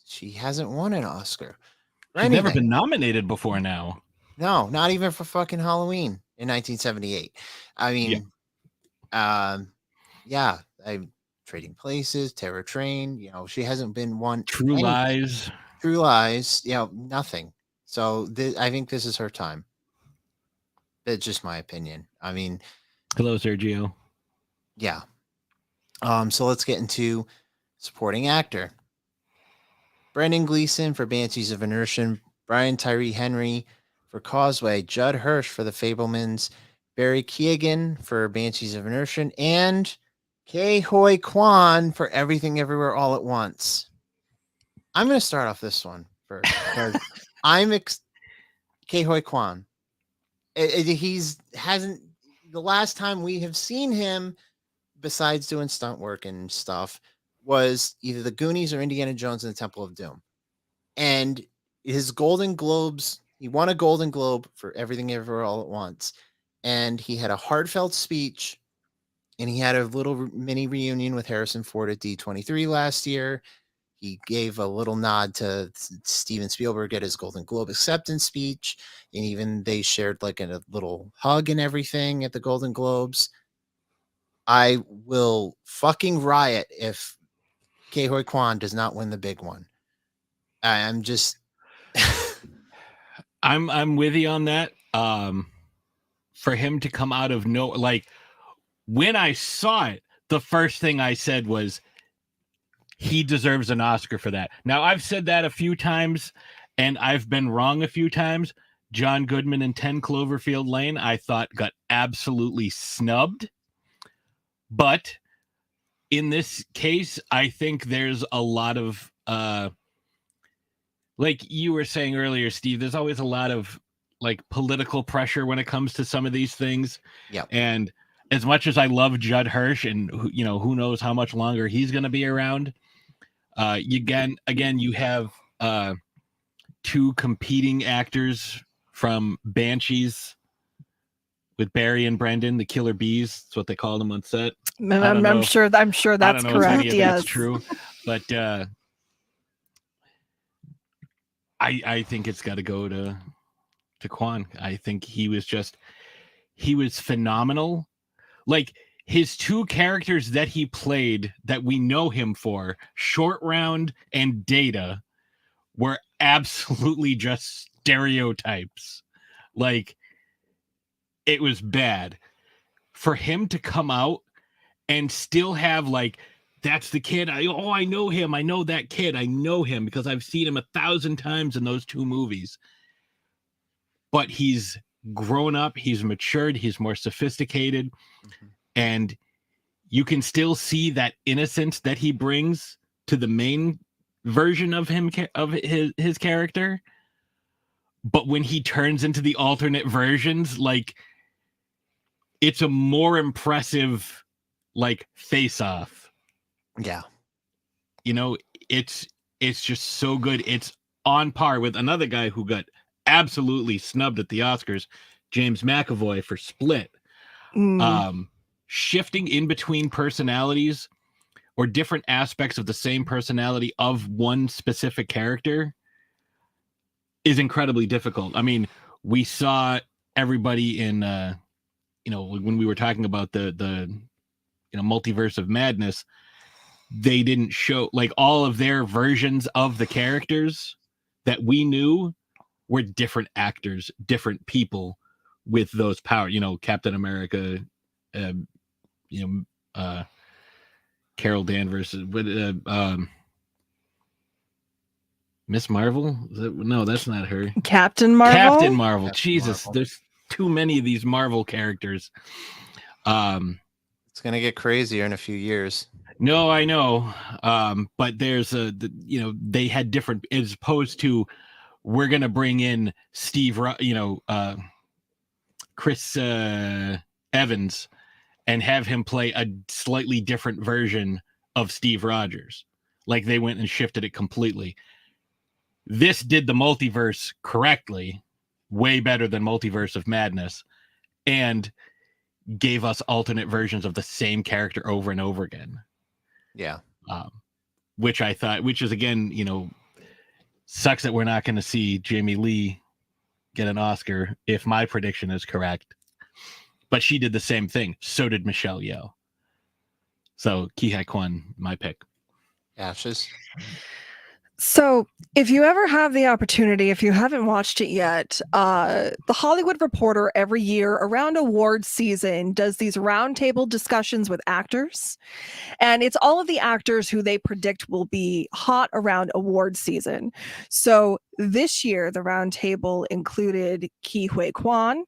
She hasn't won an Oscar. She's never been nominated before now. No, not even for fucking Halloween in 1978. I mean, Trading Places, Terror Train, she hasn't been one. True Lies, nothing. So I think this is her time. That's just my opinion. I mean, hello, Sergio. Yeah. So let's get into supporting actor. Brendan Gleeson for Banshees of Inisherin, Brian Tyree Henry for Causeway, Judd Hirsch for The Fabelmans, Barry Keoghan for Banshees of Inisherin, and Ke Huy Quan for Everything Everywhere All at Once. I'm going to start off this one first because Ke Huy Quan. Hasn't the last time we have seen him, besides doing stunt work and stuff, was either The Goonies or Indiana Jones and the Temple of Doom. And his Golden Globes, he won a Golden Globe for Everything Everywhere All at Once. And he had a heartfelt speech, and he had a little mini reunion with Harrison Ford at D23 last year. He gave a little nod to Steven Spielberg at his Golden Globe acceptance speech, and even they shared like a little hug and everything at the Golden Globes. I will fucking riot if Ke Huy Quan does not win the big one. I'm just I'm with you on that. For him to come out of no, like when I saw it, the first thing I said was he deserves an Oscar for that. Now I've said that a few times and I've been wrong a few times. John Goodman in 10 Cloverfield Lane, I thought got absolutely snubbed. But in this case, I think there's a lot of, like you were saying earlier, Steve, there's always a lot of like political pressure when it comes to some of these things. Yeah. And as much as I love Judd Hirsch and who knows how much longer he's going to be around, again, you have two competing actors from Banshees with Barry and Brendan, the Killer Bees. That's what they called them on set. I'm sure that's I don't know correct. if any of Yes, that's true, but I think it's got to go to Quan. I think he was phenomenal. Like his two characters that he played that we know him for, Short Round and Data, were absolutely just stereotypes. Like it was bad. For him to come out and still have like, that's the kid. I know him. I know that kid. I know him because I've seen him 1,000 times in those two movies. But he's grown up. He's matured. He's more sophisticated. Mm-hmm. And you can still see that innocence that he brings to the main version of him, of his character. But when he turns into the alternate versions, like it's a more impressive, like face off. Yeah. It's just so good. It's on par with another guy who got absolutely snubbed at the Oscars, James McAvoy for Split. Shifting in between personalities or different aspects of the same personality of one specific character is incredibly difficult. I mean, we saw everybody in when we were talking about the Multiverse of Madness, they didn't show like all of their versions of the characters that we knew were different actors, different people with those powers. Captain America, Carol Danvers, Miss Marvel. No, that's not her. Captain Marvel. Captain Marvel. Jesus, there's too many of these Marvel characters. It's gonna get crazier in a few years. No, I know. But there's they had different, as opposed to we're gonna bring in Chris Evans and have him play a slightly different version of Steve Rogers. Like they went and shifted it completely. This did the multiverse correctly, way better than Multiverse of Madness, and gave us alternate versions of the same character over and over again. Yeah. Which is again, sucks that we're not going to see Jamie Lee get an Oscar if my prediction is correct. But she did the same thing. So did Michelle Yeoh. So Ke Huy Quan, my pick. Ashes. So if you ever have the opportunity, if you haven't watched it yet, the Hollywood Reporter every year around awards season does these roundtable discussions with actors. And it's all of the actors who they predict will be hot around awards season. So this year, the roundtable included Ke Huy Quan,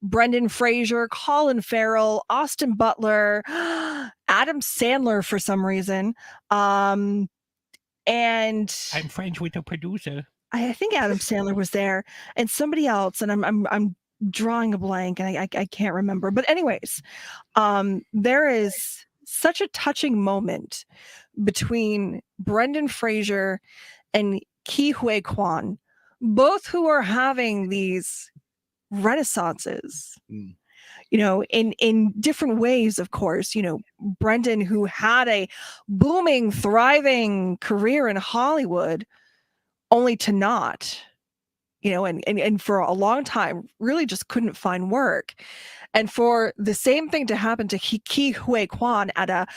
Brendan Fraser, Colin Farrell, Austin Butler, Adam Sandler for some reason. And I'm friends with the producer. I think Adam Sandler was there, and somebody else, and I'm drawing a blank, and I can't remember. But anyways, there is such a touching moment between Brendan Fraser and Ke Huy Quan, both who are having these renaissances. You know, in different ways, of course. You know, Brendan, who had a booming, thriving career in Hollywood, only to not, you know, and for a long time really just couldn't find work. And for the same thing to happen to Ke Huy Quan at a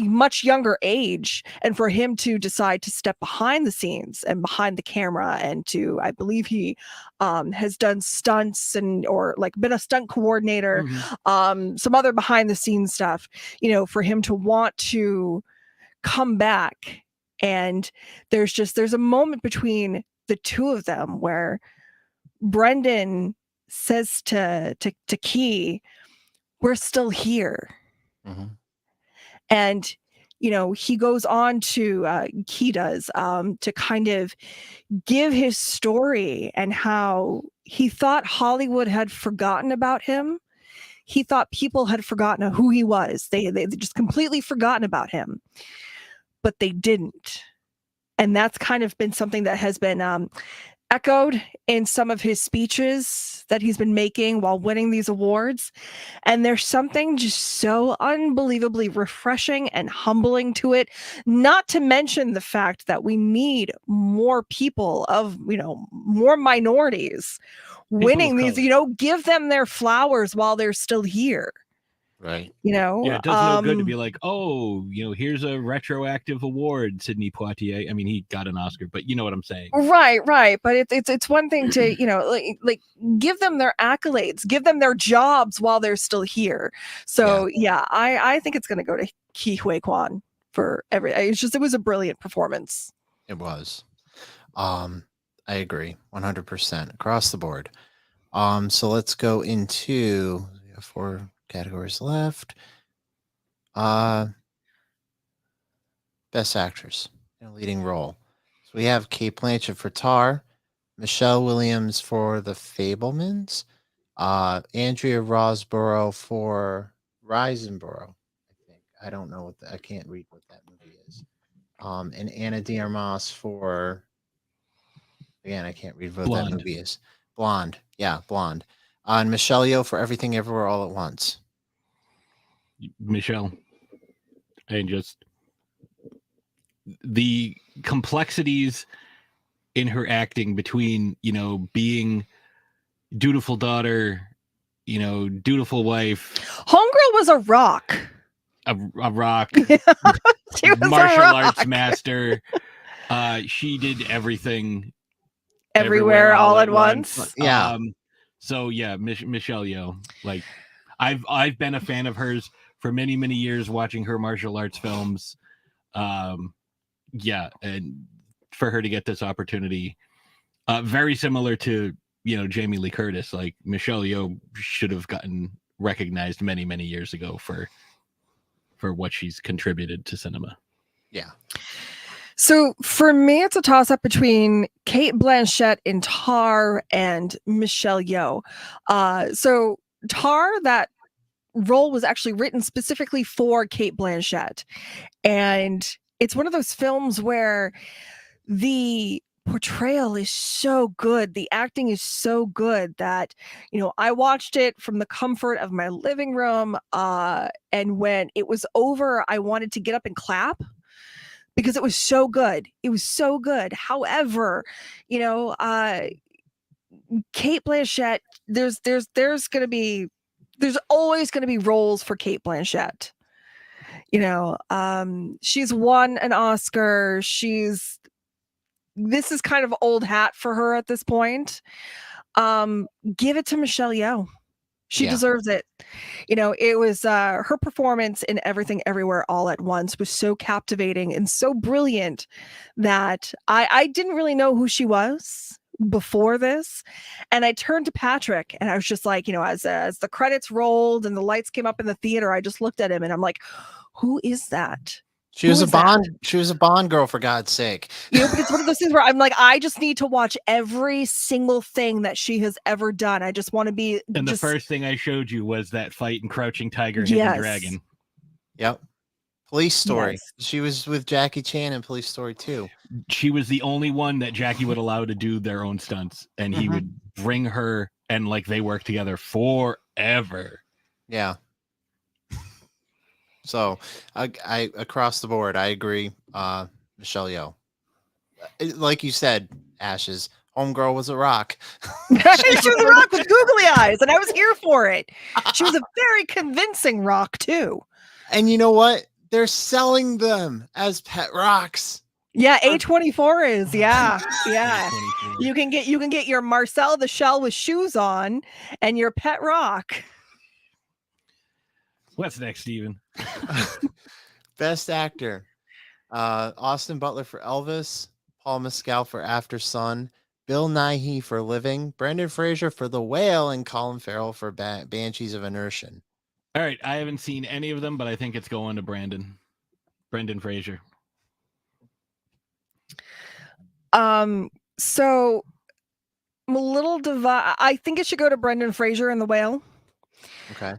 much younger age, and for him to decide to step behind the scenes and behind the camera, and to, I believe he has done stunts or like been a stunt coordinator, some other behind the scenes stuff, you know, for him to want to come back. And there's a moment between the two of them where Brendan says to Ke, "We're still here." And, you know, he goes on to, Ke does, to kind of give his story and how he thought Hollywood had forgotten about him. He thought people had forgotten who he was. They just completely forgotten about him, but they didn't. And that's kind of been something that has been echoed in some of his speeches that he's been making while winning these awards. And there's something just so unbelievably refreshing and humbling to it, not to mention the fact that we need more people of, you know, more minorities winning these, you know, give them their flowers while they're still here. Right. You know, yeah, it does no good to be like, oh, you know, here's a retroactive award, Sidney Poitier. I mean, he got an Oscar, but you know what I'm saying. Right. But it's one thing to, you know, like give them their accolades, give them their jobs while they're still here. So yeah, I think it's going to go to Ke Huy Quan for it was a brilliant performance. It was. I agree 100% across the board. So let's go into, we have 4 categories left. Best actress in a leading role. So we have Cate Blanchett for Tar, Michelle Williams for The Fabelmans, Andrea Riseborough for Risenborough. I think I don't know I can't read what that movie is. And Anna de Armas for, again, I can't read what that movie is. Blonde. Yeah, Blonde. And Michelle Yeoh for Everything Everywhere All at Once. Michelle. And just the complexities in her acting between, you know, being dutiful daughter, you know, dutiful wife. Homegirl was a rock. A rock. She was martial a rock. arts master. She did everything everywhere all at once. Yeah. So yeah, Michelle Yeoh. Like, I've been a fan of hers for many, many years, watching her martial arts films. Yeah, and for her to get this opportunity, very similar to, you know, Jamie Lee Curtis. Like, Michelle Yeoh should have gotten recognized many, many years ago for what she's contributed to cinema. Yeah. So for me, it's a toss-up between Cate Blanchett in Tar and Michelle Yeoh. So Tar, that role was actually written specifically for Cate Blanchett. And it's one of those films where the portrayal is so good, the acting is so good that, you know, I watched it from the comfort of my living room. And when it was over, I wanted to get up and clap because it was so good. It was so good. However, you know, Cate Blanchett, there's always going to be roles for Cate Blanchett. You know, she's won an Oscar. This is kind of old hat for her at this point. Give it to Michelle Yeoh. She deserves it. You know, it was her performance in Everything Everywhere All at Once was so captivating and so brilliant that I didn't really know who she was before this, and I turned to Patrick and I was just like, as the credits rolled and the lights came up in the theater, I just looked at him and I'm like, who is that? She was a Bond girl, for God's sake. But it's one of those things where I'm like, I just need to watch every single thing that she has ever done. I just want to be. And the first thing I showed you was that fight in Crouching Tiger, Hidden Dragon. Yep. Police Story. Yes. She was with Jackie Chan in Police Story 2. She was the only one that Jackie would allow to do their own stunts, and he would bring her, and like they worked together forever. Yeah. So I across the board, I agree. Michelle Yeoh, like you said, Ashes, homegirl was a rock. She was a rock with googly eyes, and I was here for it. She was a very convincing rock too. And you know what? They're selling them as pet rocks. Yeah, A24 is. Yeah. You can get your Marcel the Shell with shoes on and your pet rock. What's next, Steven? Best actor. Austin Butler for Elvis, Paul Mescal for After Sun, Bill Nighy for Living, Brendan Fraser for The Whale, and Colin Farrell for Banshees of Inisherin. All right, I haven't seen any of them, but I think it's going to Brendan Fraser. So I'm a little divided. I think it should go to Brendan Fraser in The Whale. Okay.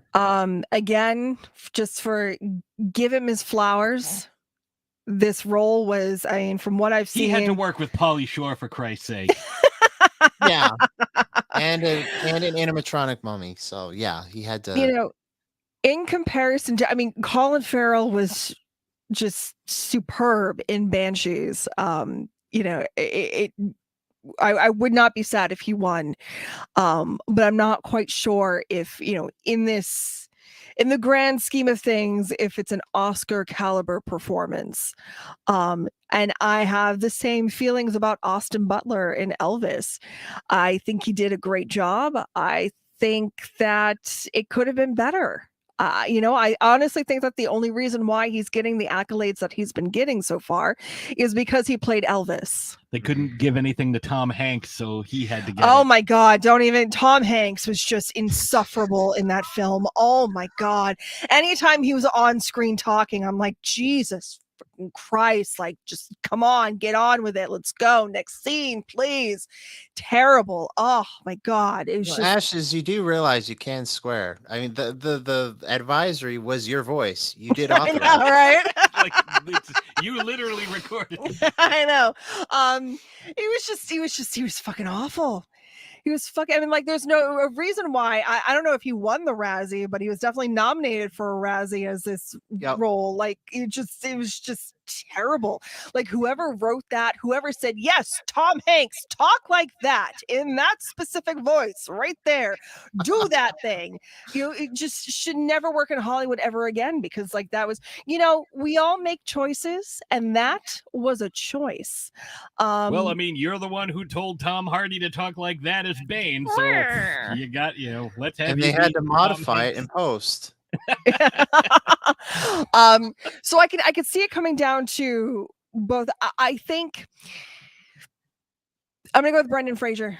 Again, just for give him his flowers. This role was, I mean, from what I've seen, he had to work with Pauly Shore, for Christ's sake. Yeah, and an animatronic mummy. So yeah, he had to. In comparison to, I mean, Colin Farrell was just superb in Banshees. I would not be sad if he won, but I'm not quite sure if in the grand scheme of things, if it's an Oscar caliber performance. And I have the same feelings about Austin Butler in Elvis. I think he did a great job. I think that it could have been better. I honestly think that the only reason why he's getting the accolades that he's been getting so far is because he played Elvis. They couldn't give anything to Tom Hanks, so he had to get it. My God, don't even. Tom Hanks was just insufferable in that film. Oh my God. Anytime he was on screen talking, I'm like, Jesus Christ, like, just come on, get on with it. Let's go. Next scene, please. Terrible. Oh my God. It was just... Ashes, you do realize you can swear. I mean, the advisory was your voice. You did authorize. I know, right? Like, you literally recorded it. I know. He was fucking awful. He was fucking, I mean, like, there's no reason why. I don't know if he won the Razzie, but he was definitely nominated for a Razzie as this role. Like, it was just terrible. Like, whoever wrote that, whoever said, yes, Tom Hanks, talk like that in that specific voice right there, do that thing. It just should never work in Hollywood ever again, because like that was, we all make choices, and that was a choice. Well, I mean, you're the one who told Tom Hardy to talk like that as Bane, so you got, let's have. And they had to modify it in post. So I could see it coming down to both. I think I'm gonna go with Brendan Fraser.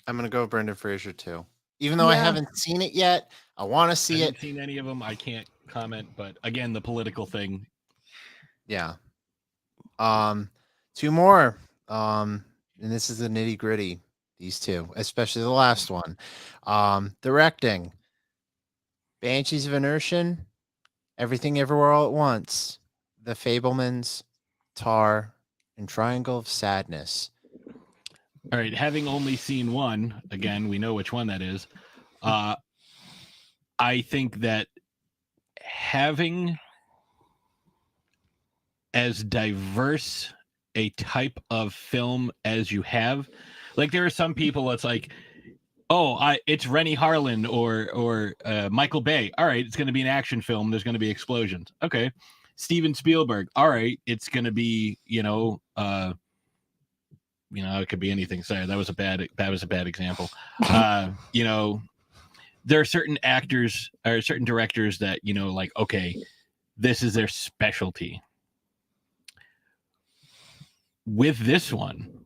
I'm gonna go with Brendan Fraser too. Even though I haven't seen it yet, I want to see it. I haven't seen any of them. I can't comment, but again, the political thing. Yeah. Two more. And this is the nitty gritty. These two, especially the last one. Directing. Banshees of Inisherin, Everything Everywhere All at Once, The Fabelmans, Tar, and Triangle of Sadness. All right, having only seen one, again, we know which one that is. I think that having as diverse a type of film as you have, like there are some people that's like, it's Rennie Harlan or Michael Bay. All right, it's going to be an action film. There's going to be explosions. Okay. Steven Spielberg. All right, it's going to be, it could be anything. Sorry, that was a bad example. There are certain actors or certain directors that, like, okay, this is their specialty. With this one,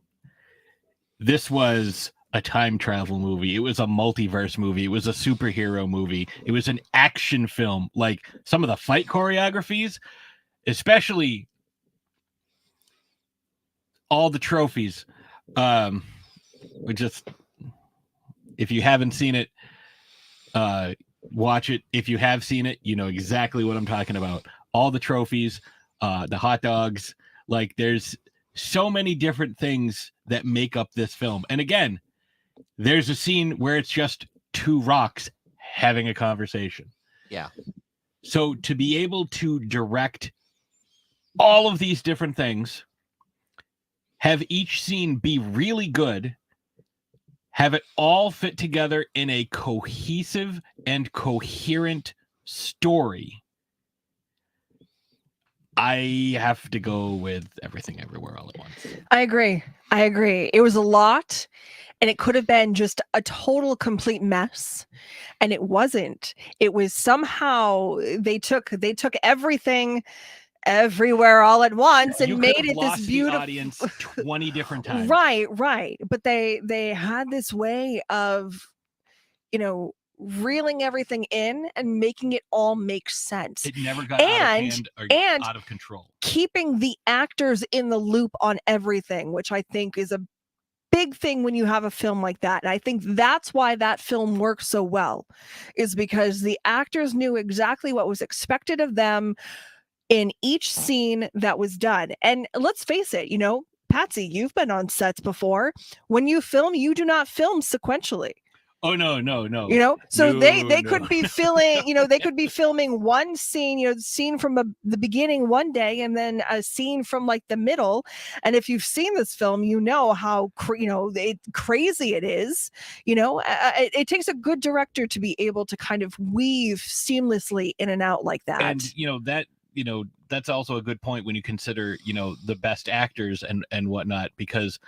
this was a time travel movie. It was a multiverse movie. It was a superhero movie. It was an action film. Like some of the fight choreographies, especially all the trophies. We just, if you haven't seen it, watch it. If you have seen it, you know exactly what I'm talking about. All the trophies, the hot dogs, like there's so many different things that make up this film. And again, there's a scene where it's just two rocks having a conversation. Yeah. So to be able to direct all of these different things, have each scene be really good, have it all fit together in a cohesive and coherent story, I have to go with Everything Everywhere All at Once. I agree. It was a lot, and it could have been just a total complete mess, and it wasn't. It was somehow they took everything everywhere all at once and You made could have it this lost beautiful the audience 20 different times. Right. But they had this way of, reeling everything in and making it all make sense. It never got out of hand or and out of control. Keeping the actors in the loop on everything, which I think is a big thing when you have a film like that. And I think that's why that film works so well, is because the actors knew exactly what was expected of them in each scene that was done. And let's face it, Patsy, you've been on sets before. When you film, you do not film sequentially. Oh, no. So No, they no. could be filming, they could be filming one scene, the scene from the beginning one day and then a scene from like the middle. And if you've seen this film, you know how, crazy it is. It takes a good director to be able to kind of weave seamlessly in and out like that. And, that's also a good point when you consider, the best actors and whatnot, because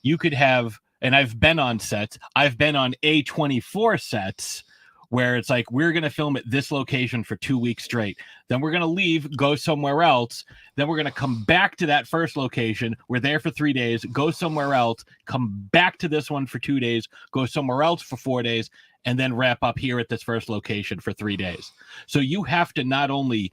you could have, and I've been on sets, I've been on A24 sets where it's like, we're going to film at this location for 2 weeks straight. Then we're going to leave, go somewhere else. Then we're going to come back to that first location. We're there for 3 days, go somewhere else, come back to this one for 2 days, go somewhere else for 4 days, and then wrap up here at this first location for 3 days. So you have to not only,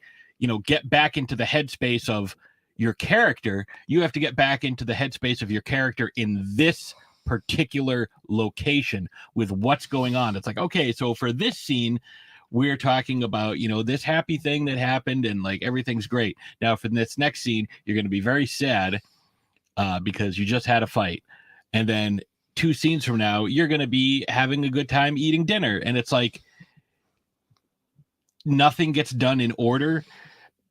get back into the headspace of your character, you have to get back into the headspace of your character in this particular location with what's going on. It's like, okay, so for this scene, we're talking about, this happy thing that happened and like everything's great. Now for this next scene, you're going to be very sad because you just had a fight. And then 2 scenes from now, you're going to be having a good time eating dinner. And it's like, nothing gets done in order.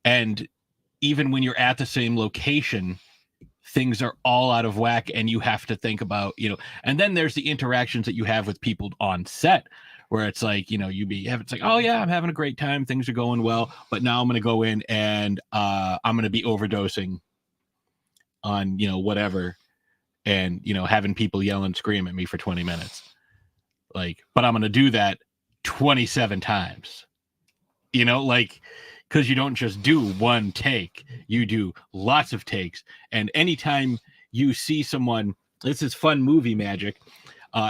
And even when you're at the same location, things are all out of whack and you have to think about, and then there's the interactions that you have with people on set where it's like, it's like, oh yeah, I'm having a great time. Things are going well, but now I'm going to go in and I'm going to be overdosing on, whatever. And, having people yell and scream at me for 20 minutes. Like, but I'm going to do that 27 times, because you don't just do one take, you do lots of takes. And anytime you see someone, this is fun movie magic.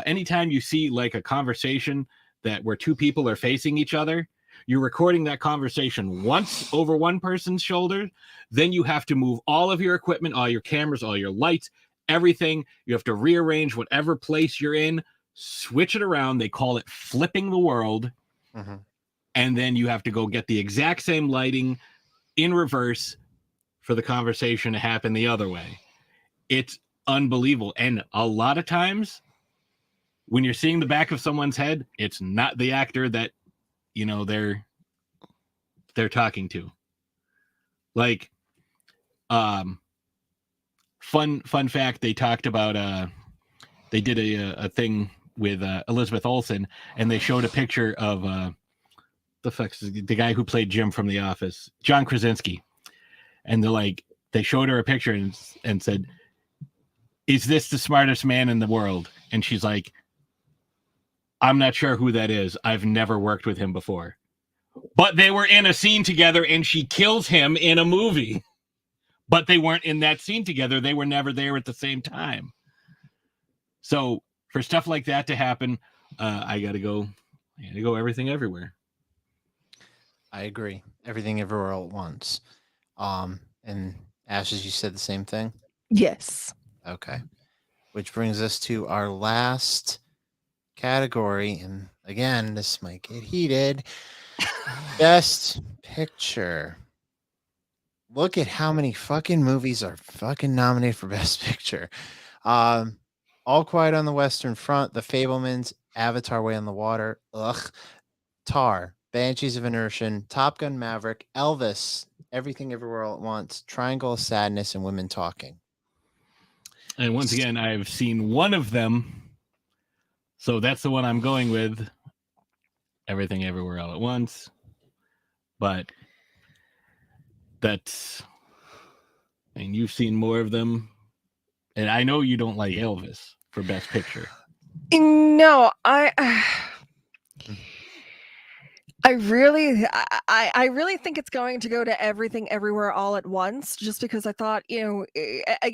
Anytime you see like a conversation where 2 people are facing each other, you're recording that conversation once over one person's shoulder. Then you have to move all of your equipment, all your cameras, all your lights, everything. You have to rearrange whatever place you're in, switch it around. They call it flipping the world. Mm-hmm. And then you have to go get the exact same lighting in reverse for the conversation to happen the other way. It's unbelievable. And a lot of times when you're seeing the back of someone's head, it's not the actor that, they're talking to. Like, fun fact, they talked about, they did a thing with Elizabeth Olsen, and they showed a picture of, the guy who played Jim from The Office, John Krasinski. And they showed her a picture and said, is this the smartest man in the world? And she's like, I'm not sure who that is. I've never worked with him before. But they were in a scene together and she kills him in a movie. But they weren't in that scene together. They were never there at the same time. So for stuff like that to happen, I gotta go everything everywhere. I agree. Everything everywhere all at once. And Ashes, you said the same thing? Yes. Okay. Which brings us to our last category. And again, this might get heated. Best Picture. Look at how many fucking movies are fucking nominated for Best Picture. All Quiet on the Western Front, The Fablemans, Avatar: Way on the Water, Tar, Banshees of Inisherin, Top Gun: Maverick, Elvis, Everything Everywhere All at Once, Triangle of Sadness, and Women Talking. And once again, I've seen one of them, so that's the one I'm going with. Everything Everywhere All at Once. But that's, I mean, you've seen more of them, and I know you don't like Elvis for Best Picture. No, I really think it's going to go to Everything Everywhere All at Once, just because I thought,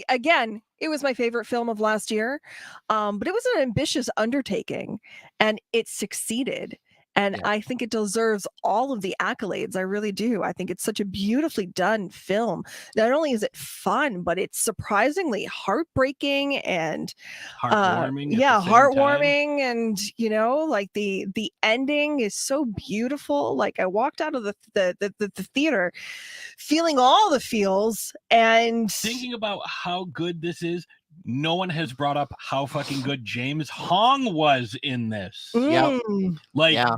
again, it was my favorite film of last year, but it was an ambitious undertaking, and it succeeded. And Yeah. I think it deserves all of the accolades. I really do. I think it's such a beautifully done film. Not only is it fun, but it's surprisingly heartbreaking and Heartwarming. yeah, at the same heartwarming. And like the ending is so beautiful. Like I walked out of the theater feeling all the feels and Thinking about how good this is, no one has brought up how fucking good James Hong was in this. Mm. Like, Yeah.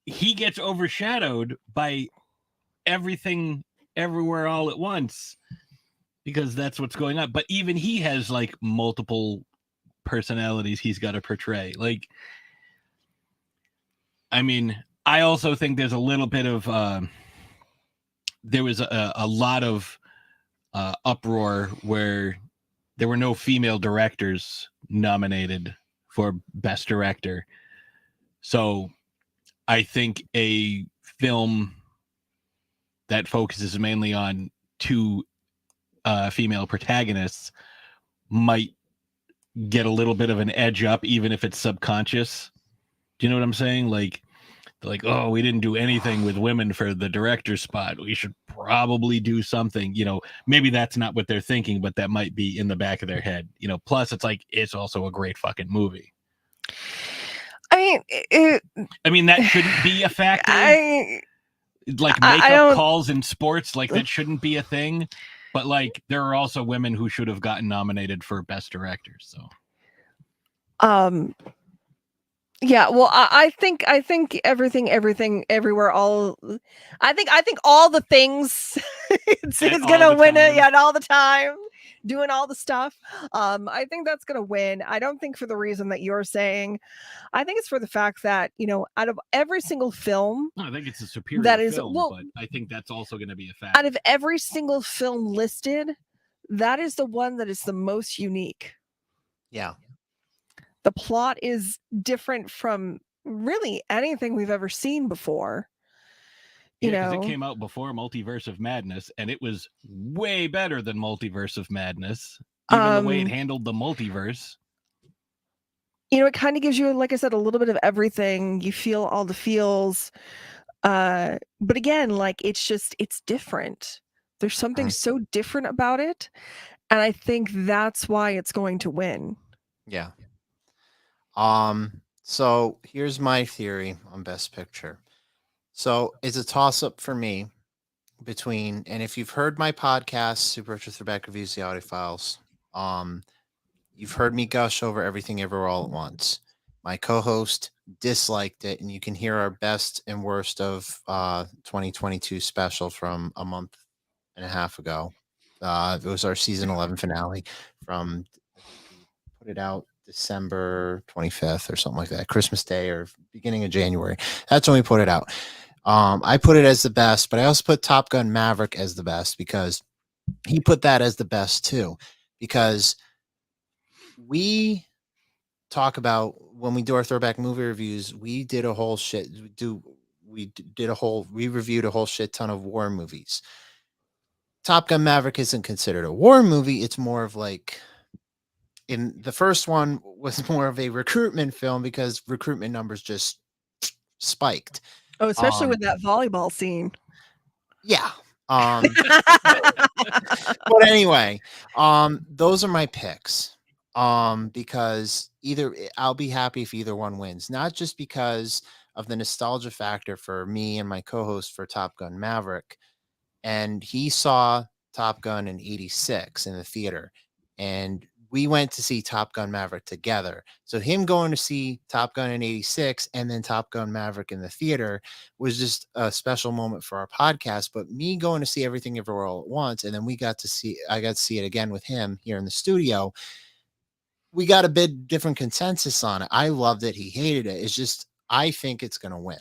he gets overshadowed by Everything Everywhere All at Once because that's what's going on. But even he has like multiple personalities he's got to portray. Like, I mean, I also think there's a little bit of there was a lot of uproar where there were no female directors nominated for Best Director. So I think a film that focuses mainly on two female protagonists might get a little bit of an edge up, even if it's subconscious. Do you know what I'm saying? Like, oh, we didn't do anything with women for the director's spot. We should probably do something. Maybe that's not what they're thinking, but that might be in the back of their head. Plus it's like, it's also a great fucking movie. I mean, that shouldn't be a factor. Like I makeup don't- calls in sports, like that shouldn't be a thing. But like, there are also women who should have gotten nominated for Best Directors. So, yeah. Well, I think everything, everywhere, all. I think all the things it's And all gonna the win it. time. Yeah, and all the time, doing all the stuff. I think that's gonna win. I don't think for the reason that you're saying. I think it's for the fact that out of every single film, I think it's a superior that is film, well, but I think that's also going to be a factor. out of every single film listed, that is the one that is the most unique. Yeah. The plot is different from really anything we've ever seen before. Because it came out before Multiverse of Madness, and it was way better than Multiverse of Madness. Even the way it handled the multiverse. It kind of gives you, like I said, a little bit of everything. You feel all the feels. But again, like it's different. There's something so different about it. And I think that's why it's going to win. Yeah. So here's my theory on Best Picture. So it's a toss-up for me between, and if you've heard my podcast, Super Retro Throwback Reviews, the Audio Files, you've heard me gush over Everything Everywhere All at Once. My co-host disliked it, and you can hear our best and worst of 2022 special from a month and a half ago. It was our season 11 finale from, I think we put it out December 25th or something like that, Christmas Day or beginning of January. That's when we put it out. I put it as the best, but I also put Top Gun Maverick as the best because he put that as the best too. Because we talk about when we do our throwback movie reviews, we reviewed a whole shit ton of war movies. Top Gun Maverick isn't considered a war movie. It's more of like in the first one was more of a recruitment film because recruitment numbers just spiked. Oh, especially Um, with that volleyball scene. Yeah. But anyway, those are my picks. Because I'll be happy if either one wins, not just because of the nostalgia factor for me and my co-host for Top Gun Maverick. And he saw Top Gun in 86 in the theater. And we went to see Top Gun Maverick together. So him going to see Top Gun in 86 and then Top Gun Maverick in the theater was just a special moment for our podcast. But me going to see Everything Everywhere All at Once, and then I got to see it again with him here in the studio. We got a bit different consensus on it. I loved it. He hated it. It's just, I think it's going to win,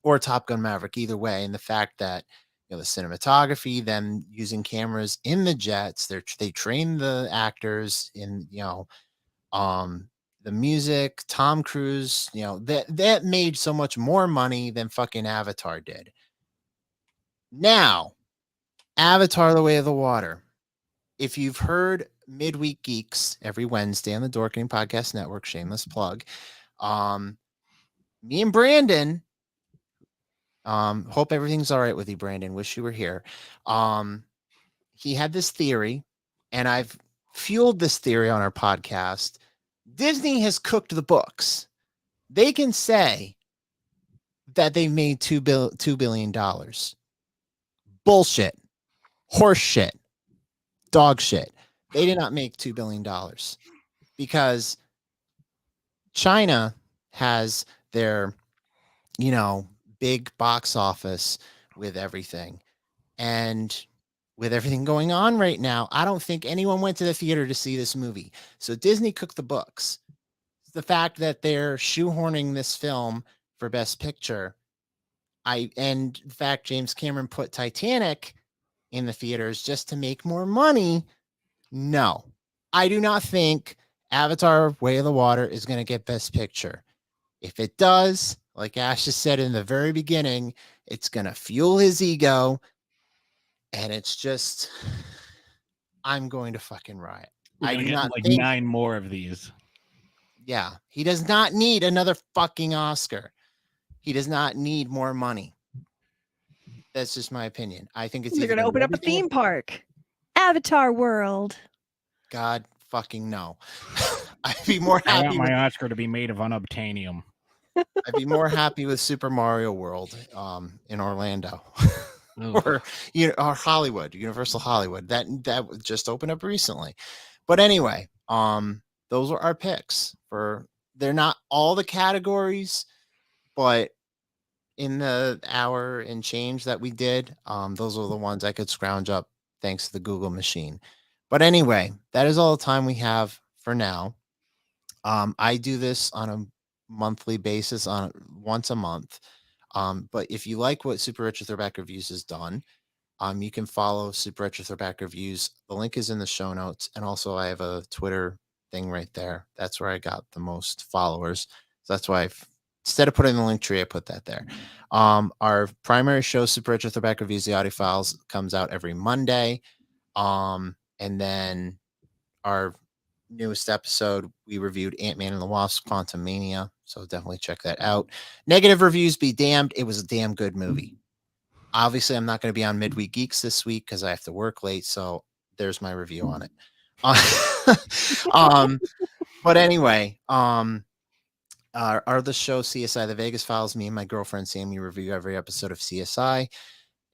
or Top Gun Maverick, either way. And the fact that, the cinematography, them using cameras in the jets, they train the actors in, the music, Tom Cruise, that made so much more money than fucking Avatar did. Now, Avatar: The Way of the Water. If you've heard Midweek Geeks every Wednesday on the Dorkening Podcast Network, shameless plug. Me and Brandon, hope everything's all right with you, Brandon. Wish you were here. He had this theory, and I've fueled this theory on our podcast. Disney has cooked the books. They can say that they made $2 billion. Bullshit. Horse shit. Dog shit. They did not make $2 billion because China has their, big box office with everything. And with everything going on right now, I don't think anyone went to the theater to see this movie. So Disney cooked the books. The fact that they're shoehorning this film for Best Picture, and the fact James Cameron put Titanic in the theaters just to make more money. No, I do not think Avatar: Way of the Water is going to get Best Picture. If it does, like Ash just said in the very beginning, it's going to fuel his ego. And it's just, I'm going to fucking riot. I do not like 9 more of these. Yeah, he does not need another fucking Oscar. He does not need more money. That's just my opinion. I think it's They're going to open up a theme park. Avatar World. God fucking no. I'd be more happy. I want my Oscar to be made of unobtainium. I'd be more happy with Super Mario World in Orlando. or Hollywood, Universal Hollywood. That just opened up recently. But anyway, those are our picks they're not all the categories, but in the hour and change that we did, those are the ones I could scrounge up thanks to the Google machine. But anyway, that is all the time we have for now. I do this on a monthly basis, once a month. But if you like what Super Retro Throwback Reviews has done, you can follow Super Retro Throwback Reviews. The link is in the show notes. And also I have a Twitter thing right there. That's where I got the most followers. So that's why instead of putting the link tree, I put that there. Our primary show, Super Retro Throwback Reviews, the audio files, comes out every Monday. And then our newest episode, we reviewed Ant-Man and the Wasp: Quantumania, so definitely check that out. Negative reviews be damned, it was a damn good movie. Obviously, I'm not going to be on Midweek Geeks this week because I have to work late, so there's my review on it. But anyway, our other show, CSI: The Vegas Files, me and my girlfriend Sammy review every episode of CSI.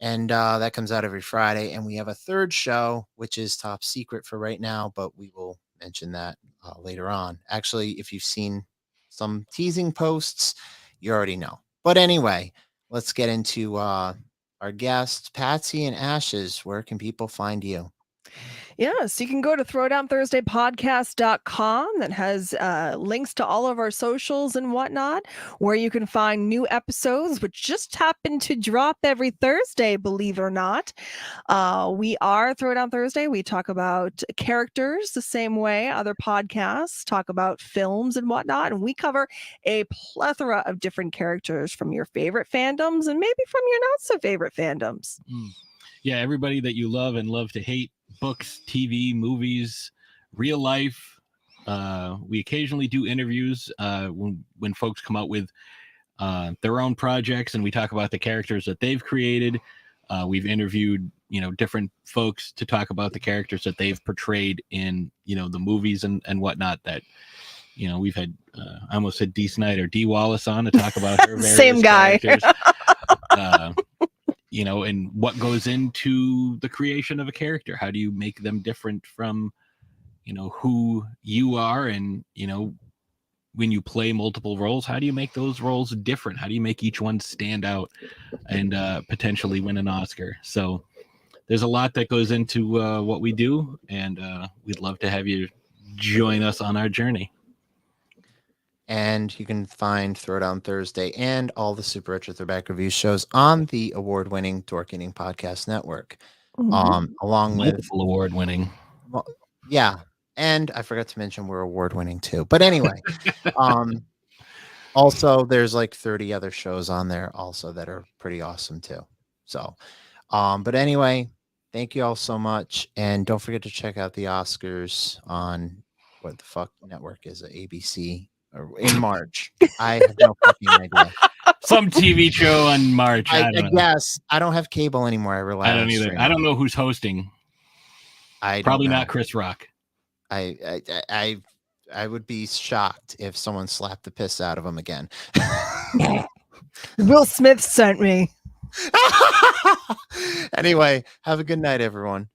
And that comes out every Friday. And we have a third show, which is top secret for right now, but we will mention that later on. Actually, if you've seen some teasing posts, you already know. But anyway, let's get into our guests, Patsy and Ashes. Where can people find you? Yes, you can go to throwdownthursdaypodcast.com that has links to all of our socials and whatnot, where you can find new episodes, which just happen to drop every Thursday, believe it or not. We are Throwdown Thursday. We talk about characters the same way other podcasts talk about films and whatnot, and we cover a plethora of different characters from your favorite fandoms and maybe from your not so favorite fandoms. Yeah, everybody that you love and love to hate. Books, TV, movies, real life, We occasionally do interviews when folks come out with their own projects, and we talk about the characters that they've created. We've interviewed, different folks to talk about the characters that they've portrayed in, the movies and whatnot. That, we've had, I almost said D. Snyder, D. Wallace on to talk about her various Same guy. characters. And what goes into the creation of a character. How do you make them different from, who you are? And, when you play multiple roles, how do you make those roles different? How do you make each one stand out and potentially win an Oscar? So there's a lot that goes into what we do, and we'd love to have you join us on our journey. And you can find Throwdown Thursday and all the Super Retro Throwback Review shows on the award-winning Dorkening Podcast Network. Along with multiple award-winning. Well, yeah. And I forgot to mention we're award-winning too. But anyway, also there's like 30 other shows on there also that are pretty awesome too. So, but anyway, thank you all so much. And don't forget to check out the Oscars on what the fuck network is it? ABC or in March. I have no fucking idea. Some TV show on March. I guess I don't have cable anymore. I rely. I don't on either. streaming. I don't know who's hosting. Probably not Chris Rock. I would be shocked if someone slapped the piss out of him again. Will Smith sent me. Anyway, have a good night, everyone.